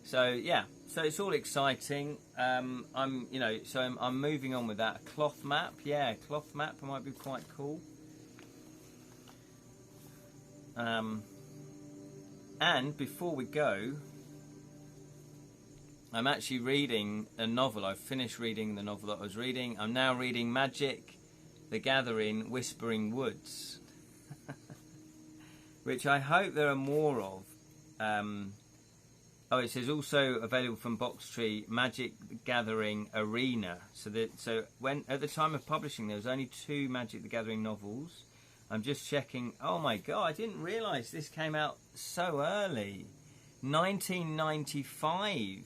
So yeah, so it's all exciting. I'm moving on with that. A cloth map, yeah, cloth map might be quite cool. And before we go, I'm actually reading a novel. I've finished reading the novel that I was reading. I'm now reading Magic: The Gathering, Whispering Woods. Which I hope there are more of. It says also available from Boxtree, Magic the Gathering Arena. So when at the time of publishing, there was only 2 Magic the Gathering novels. I'm just checking. Oh my god, I didn't realise this came out so early. 1995.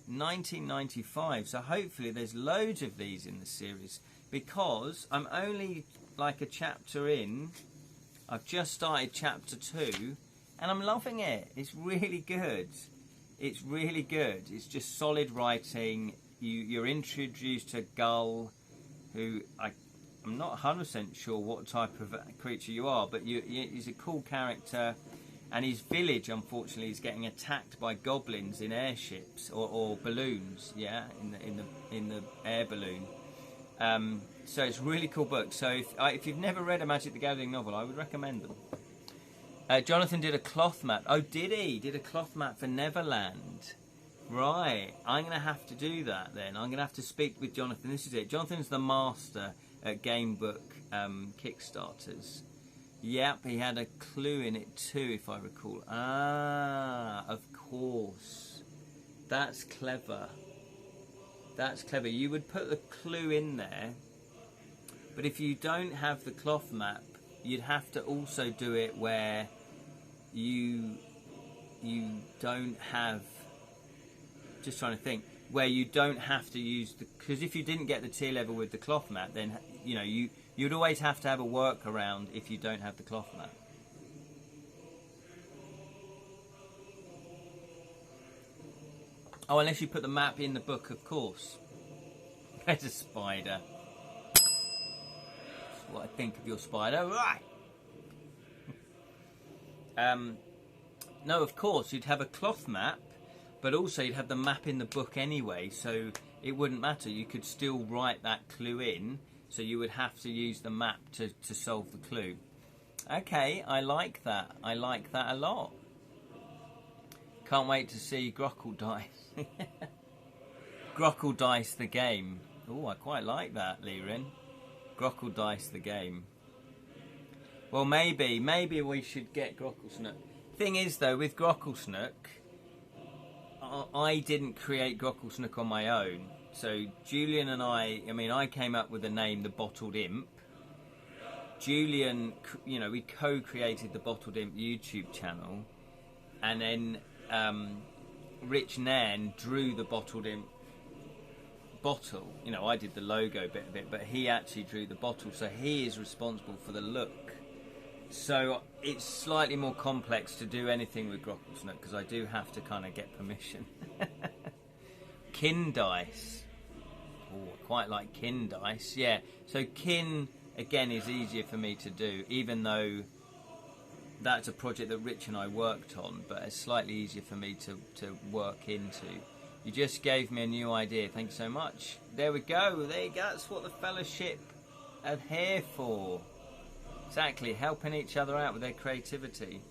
1995. So hopefully there's loads of these in the series, because I'm only like a chapter in. I've just started chapter 2 and I'm loving it. It's really good. It's really good. It's just solid writing. you're introduced to Gull, who I'm not 100% sure what type of creature you are, but he's a cool character, and his village, unfortunately, is getting attacked by goblins in airships or balloons. Yeah, in the air balloon. So it's a really cool book. So if you've never read a Magic the Gathering novel, I would recommend them. Jonathan did a cloth map. Oh, did he? Did a cloth map for Neverland. Right. I'm going to have to do that then. I'm going to have to speak with Jonathan. This is it. Jonathan's the master at game book Kickstarters. Yep, he had a clue in it too, if I recall. Ah, of course. That's clever. That's clever. You would put the clue in there, but if you don't have the cloth map, you'd have to also do it where you don't have, just trying to think, where you don't have to use the, because if you didn't get the tier level with the cloth map, then you'd always have to have a workaround if you don't have the cloth map. Oh, unless you put the map in the book, of course. There's a spider. That's what I think of your spider. Right. No, of course, you'd have a cloth map, but also you'd have the map in the book anyway, so it wouldn't matter. You could still write that clue in, so you would have to use the map to solve the clue. Okay, I like that. I like that a lot. Can't wait to see Grockle Dice. Grockle Dice the game. Oh, I quite like that, Lirin. Grockle Dice the game. Well, maybe we should get Grockle Snook. Thing is, though, with Grockle Snook, I didn't create Grockle Snook on my own. So Julian and I came up with the name The Bottled Imp. Julian, we co-created the Bottled Imp YouTube channel, and then Rich Nairn drew the Bottled Imp bottle. I did the logo bit of it, but he actually drew the bottle, so he is responsible for the look. So it's slightly more complex to do anything with Grockle Snook, because I do have to kind of get permission. Kin Dice. Oh, I quite like Kin Dice, yeah. So Kin, again, is easier for me to do, even though that's a project that Rich and I worked on, but it's slightly easier for me to work into. You just gave me a new idea. Thank you so much. There we go. There you go. That's what the fellowship are here for. Exactly. Helping each other out with their creativity.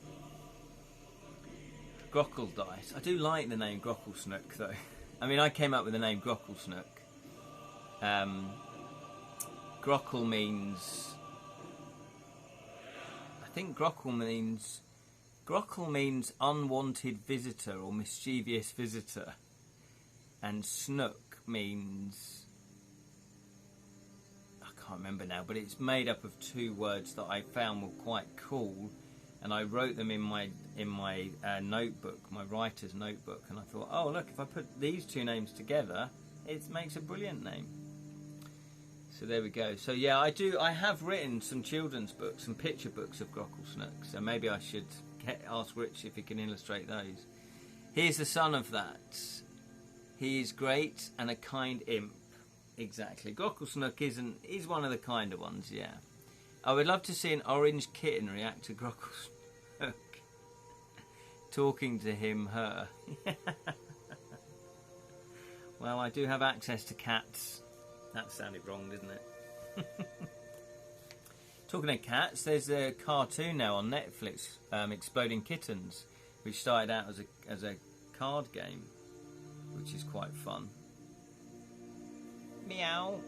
Grockle Dice. I do like the name Grockle Snook, though. I came up with the name Grockle Snook. Grockle means... I think Grockle means unwanted visitor or mischievous visitor. And Snook means... I can't remember now, but it's made up of two words that I found were quite cool, and I wrote them in my notebook, my writer's notebook, and I thought, oh look, if I put these two names together, it makes a brilliant name. So there we go. So yeah, I have written some children's books, some picture books of Grockle Snook, so maybe I should ask Rich if he can illustrate those. Here's the son of that. He is great and a kind imp. Exactly. Grockle Snook he's one of the kinder ones, yeah. I would love to see an orange kitten react to Grockle Snook. Talking to him, her. Well, I do have access to cats. That sounded wrong, didn't it? Talking of cats, there's a cartoon now on Netflix, Exploding Kittens, which started out as a card game, which is quite fun. Meow.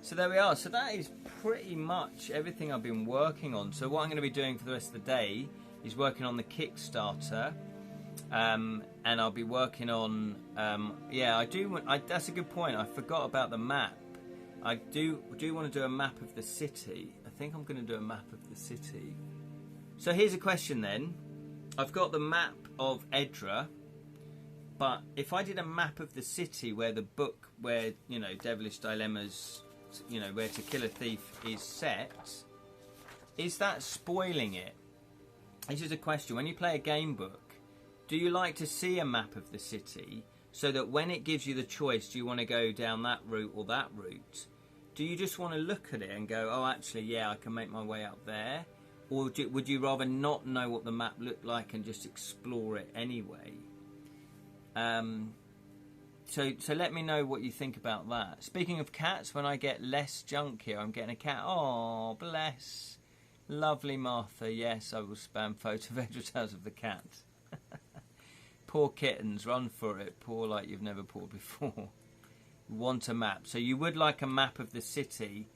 So there we are. So that is pretty much everything I've been working on. So what I'm going to be doing for the rest of the day is working on the Kickstarter, and I'll be working on that's a good point. I forgot about the map. I do want to do a map of the city. I think I'm going to do a map of the city. So here's a question then. I've got the map of Edra, but if I did a map of the city where Devilish Dilemmas, where To Kill a Thief is set, is that spoiling it? This is a question. When you play a game book, do you like to see a map of the city so that when it gives you the choice, do you want to go down that route or that route, do you just want to look at it and go, oh, actually, yeah, I can make my way up there? Or would you rather not know what the map looked like and just explore it anyway? So let me know what you think about that. Speaking of cats, when I get less junk here, I'm getting a cat. Oh, bless. Lovely Martha. Yes, I will spam photo of Edra Tales of the cat. Poor kittens, run for it. Poor like you've never poured before. Want a map. So you would like a map of the city.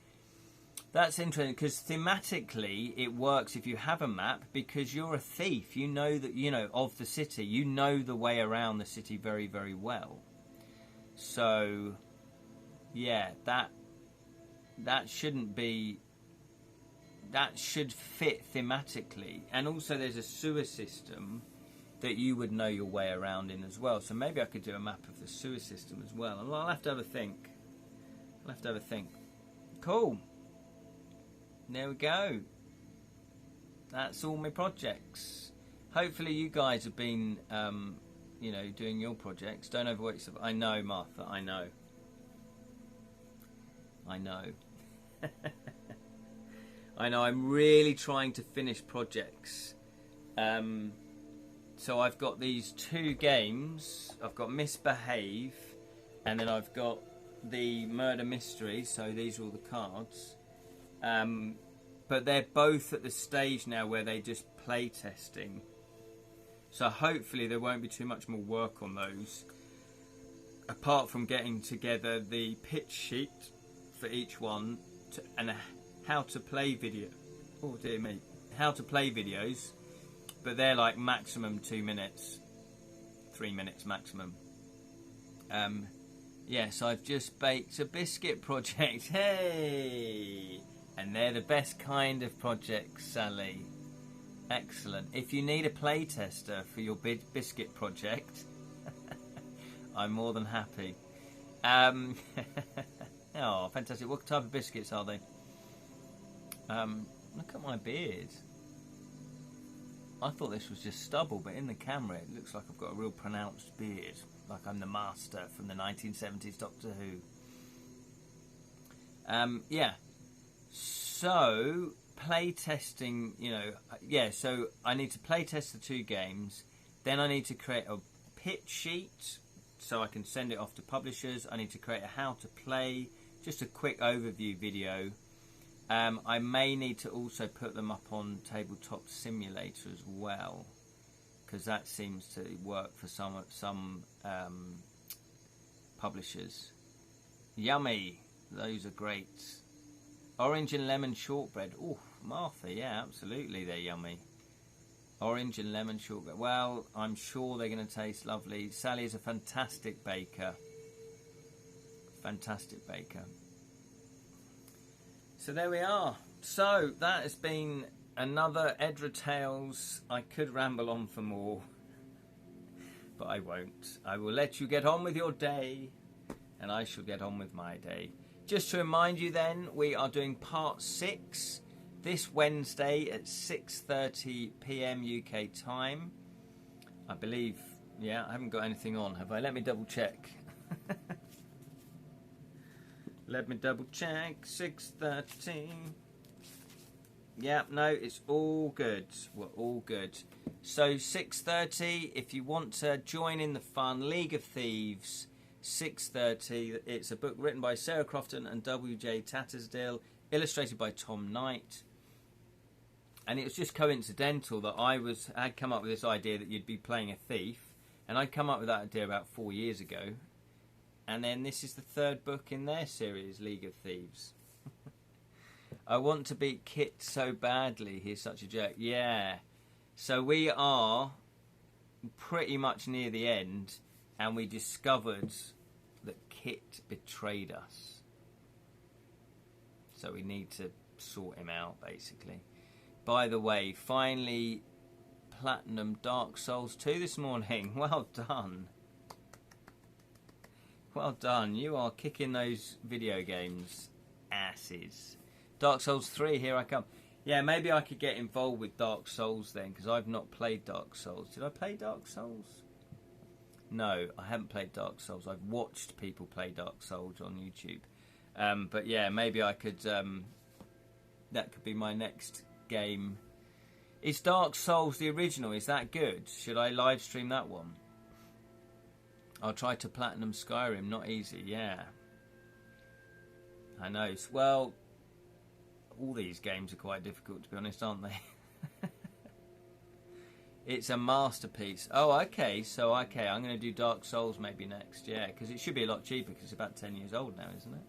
That's interesting because thematically it works if you have a map, because you're a thief. You know that, you know, of the city. You know the way around the city very, very well. So, yeah, that shouldn't be... That should fit thematically. And also there's a sewer system that you would know your way around in as well. So maybe I could do a map of the sewer system as well. I'll have to have a think. I'll have to have a think. Cool. There we go. That's all my projects. Hopefully you guys have been, you know, doing your projects. Don't overwork yourself. I know, Martha. I know. I know. I know. I'm really trying to finish projects. So I've got these 2 games. I've got Misbehave, and then I've got the Murder Mystery. So these are all the cards. But they're both at the stage now where they're just play testing. So hopefully there won't be too much more work on those, apart from getting together the pitch sheet for each one and a how to play video. Oh dear me, how to play videos, but they're like maximum 2 minutes, 3 minutes maximum. Yes, I've just baked a biscuit project. Hey! And they're the best kind of projects, Sally. Excellent. If you need a play tester for your biscuit project, I'm more than happy. Oh, fantastic. What type of biscuits are they? Look at my beard. I thought this was just stubble, but in the camera it looks like I've got a real pronounced beard. Like I'm the master from the 1970s Doctor Who. Yeah. So, play testing, you know, yeah, so I need to play test the 2 games. Then I need to create a pitch sheet so I can send it off to publishers. I need to create a how to play, just a quick overview video. I may need to also put them up on Tabletop Simulator as well, because that seems to work for some publishers. Yummy, those are great. Orange and lemon shortbread. Oh, Martha, yeah, absolutely, they're yummy. Orange and lemon shortbread. Well, I'm sure they're going to taste lovely. Sally is a fantastic baker. Fantastic baker. So there we are. So that has been another Edra Tales. I could ramble on for more, but I won't. I will let you get on with your day, and I shall get on with my day. Just to remind you then, we are doing part 6 this Wednesday at 6:30 PM UK time. I believe, yeah, I haven't got anything on, have I? Let me double check. Let me double check. 6:30. Yeah, no, it's all good. We're all good. So 6:30, if you want to join in the fun, League of Thieves, 6:30. It's a book written by Sarah Crofton and W.J. Tattersdale, illustrated by Tom Knight. And it was just coincidental that I'd come up with this idea that you'd be playing a thief, and I'd come up with that idea about 4 years ago. And then this is the 3rd book in their series, League of Thieves. I want to beat Kit so badly. He's such a jerk. Yeah. So we are pretty much near the end, and we discovered that Kit betrayed us. So we need to sort him out, basically. By the way, finally Platinum Dark Souls 2 this morning. Well done. Well done. You are kicking those video games asses. Dark Souls 3, here I come. Yeah, maybe I could get involved with Dark Souls then, because I've not played Dark Souls. Did I play Dark Souls? No, I haven't played Dark Souls. I've watched people play Dark Souls on YouTube. But yeah, maybe I could... that could be my next game. Is Dark Souls the original? Is that good? Should I live stream that one? I'll try to platinum Skyrim. Not easy, yeah. I know. Well, all these games are quite difficult, to be honest, aren't they? It's a masterpiece. Oh, okay. So, okay, I'm going to do Dark Souls maybe next. Yeah, because it should be a lot cheaper because it's about 10 years old now, isn't it?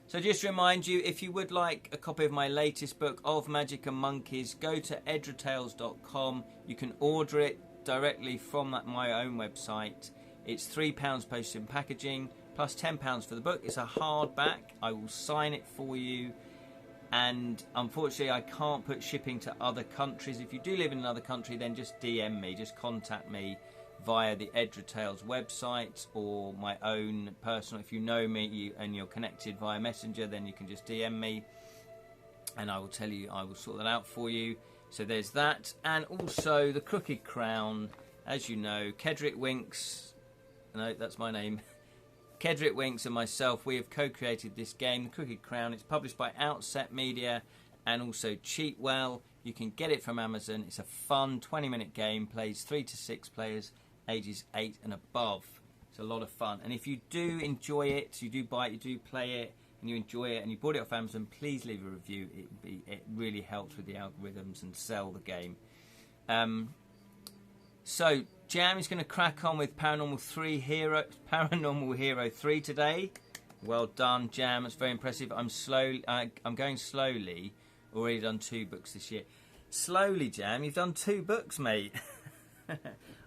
So just to remind you, if you would like a copy of my latest book, Of Magic and Monkeys, go to edratales.com. You can order it directly from my own website. It's £3 postage and packaging, plus £10 for the book. It's a hardback. I will sign it for you. And unfortunately, I can't put shipping to other countries. If you do live in another country, then just DM me. Just contact me via the Edra Tales website or my own personal. If you know me and you're connected via Messenger, then you can just DM me. And I will tell you, I will sort that out for you. So there's that. And also the Crooked Crown. As you know, Kedrick Winks. No, that's my name. Kedrick Winks and myself, we have co-created this game, The Crooked Crown. It's published by Outset Media and also Cheatwell. You can get it from Amazon. It's a fun 20-minute game, plays 3 to 6 players, ages 8 and above. It's a lot of fun. And if you do enjoy it, you do buy it, you do play it, and you enjoy it, and you bought it off Amazon, please leave a review. It really helps with the algorithms and sell the game. So Jam is going to crack on with Paranormal Hero 3 today. Well done, Jam. It's very impressive. I'm going slowly. Already done 2 books this year. Slowly, Jam. You've done 2 books, mate.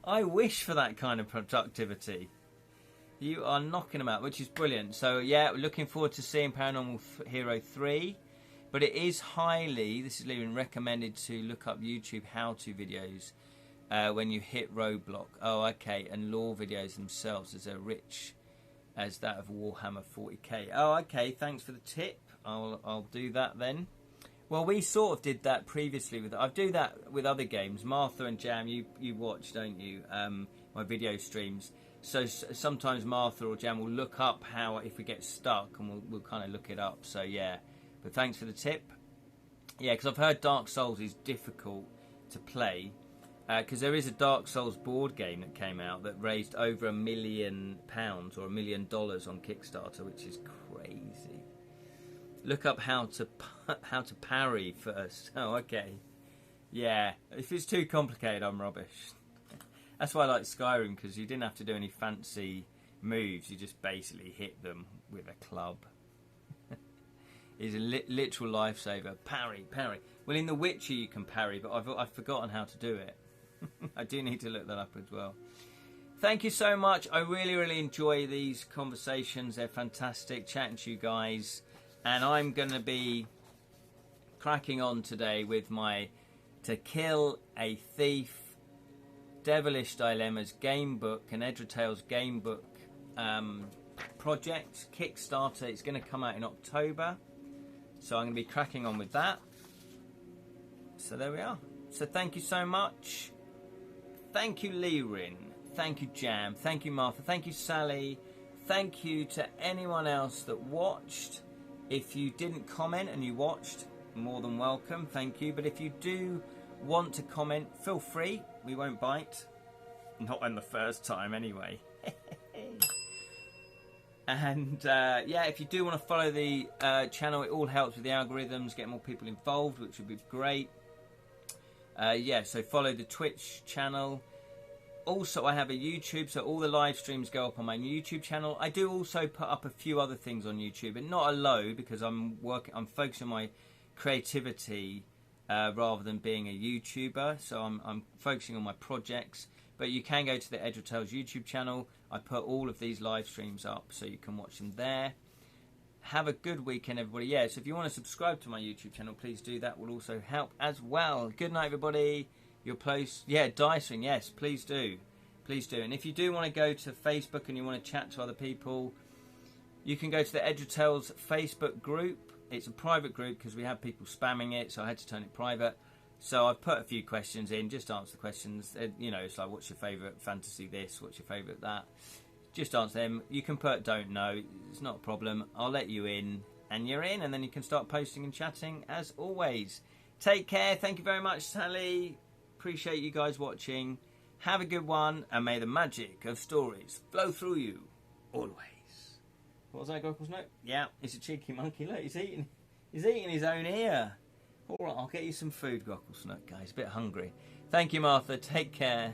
I wish for that kind of productivity. You are knocking them out, which is brilliant. So yeah, we're looking forward to seeing Paranormal Hero 3. But it is this is even recommended to look up YouTube how-to videos. When you hit roadblock. Oh, okay. And lore videos themselves as rich as that of Warhammer 40k. Oh, okay. Thanks for the tip. I'll do that then. Well, we sort of did that previously. I do that with other games. Martha and Jam, you watch, don't you? My video streams. So sometimes Martha or Jam will look up if we get stuck, and we'll kind of look it up. So yeah. But thanks for the tip. Yeah, because I've heard Dark Souls is difficult to play. Because there is a Dark Souls board game that came out that raised over £1 million or $1 million on Kickstarter, which is crazy. Look up how to parry first. Oh, okay. Yeah, if it's too complicated, I'm rubbish. That's why I like Skyrim, because you didn't have to do any fancy moves. You just basically hit them with a club. It's a literal lifesaver. Parry. Well, in The Witcher you can parry, but I've forgotten how to do it. I do need to look that up as well. Thank you so much. I really enjoy these conversations. They're fantastic. Chatting to you guys. And I'm going to be cracking on today with my To Kill a Thief Devilish Dilemmas game book, an Edra Tales game book project, Kickstarter. It's going to come out in October. So I'm going to be cracking on with that. So there we are. So thank you so much. Thank you, Leerin. Thank you, Jam. Thank you, Martha. Thank you, Sally. Thank you to anyone else that watched. If you didn't comment and you watched, more than welcome. Thank you. But if you do want to comment, feel free. We won't bite. Not on the first time, anyway. And yeah, if you do want to follow the channel, it all helps with the algorithms, get more people involved, which would be great. Yeah, so follow the Twitch channel. Also, I have a YouTube, so all the live streams go up on my YouTube channel. I do also put up a few other things on YouTube, but not a load, because I'm focusing on my creativity rather than being a YouTuber. So I'm focusing on my projects. But you can go to the Edra Tales YouTube channel. I put all of these live streams up, so you can watch them there. Have a good weekend, everybody. Yeah, so if you want to subscribe to my YouTube channel, please do. That will also help as well. Good night, everybody. Your place, yeah, Dice Ring, yes, please do. Please do. And if you do want to go to Facebook and you want to chat to other people, you can go to the Edra Tales Facebook group. It's a private group because we have people spamming it, so I had to turn it private. So I've put a few questions in, just answer the questions. You know, it's like, what's your favourite fantasy this, what's your favourite that? Just answer them. You can put don't know, it's not a problem. I'll let you in, and you're in, and then you can start posting and chatting as always. Take care, thank you very much, Sally. Appreciate you guys watching. Have a good one, and may the magic of stories flow through you always. What was that, Goggles? No? Yeah, it's a cheeky monkey. Look, he's eating his own ear. All right, I'll get you some food, Goggles. Look, guys, a bit hungry. Thank you, Martha. Take care.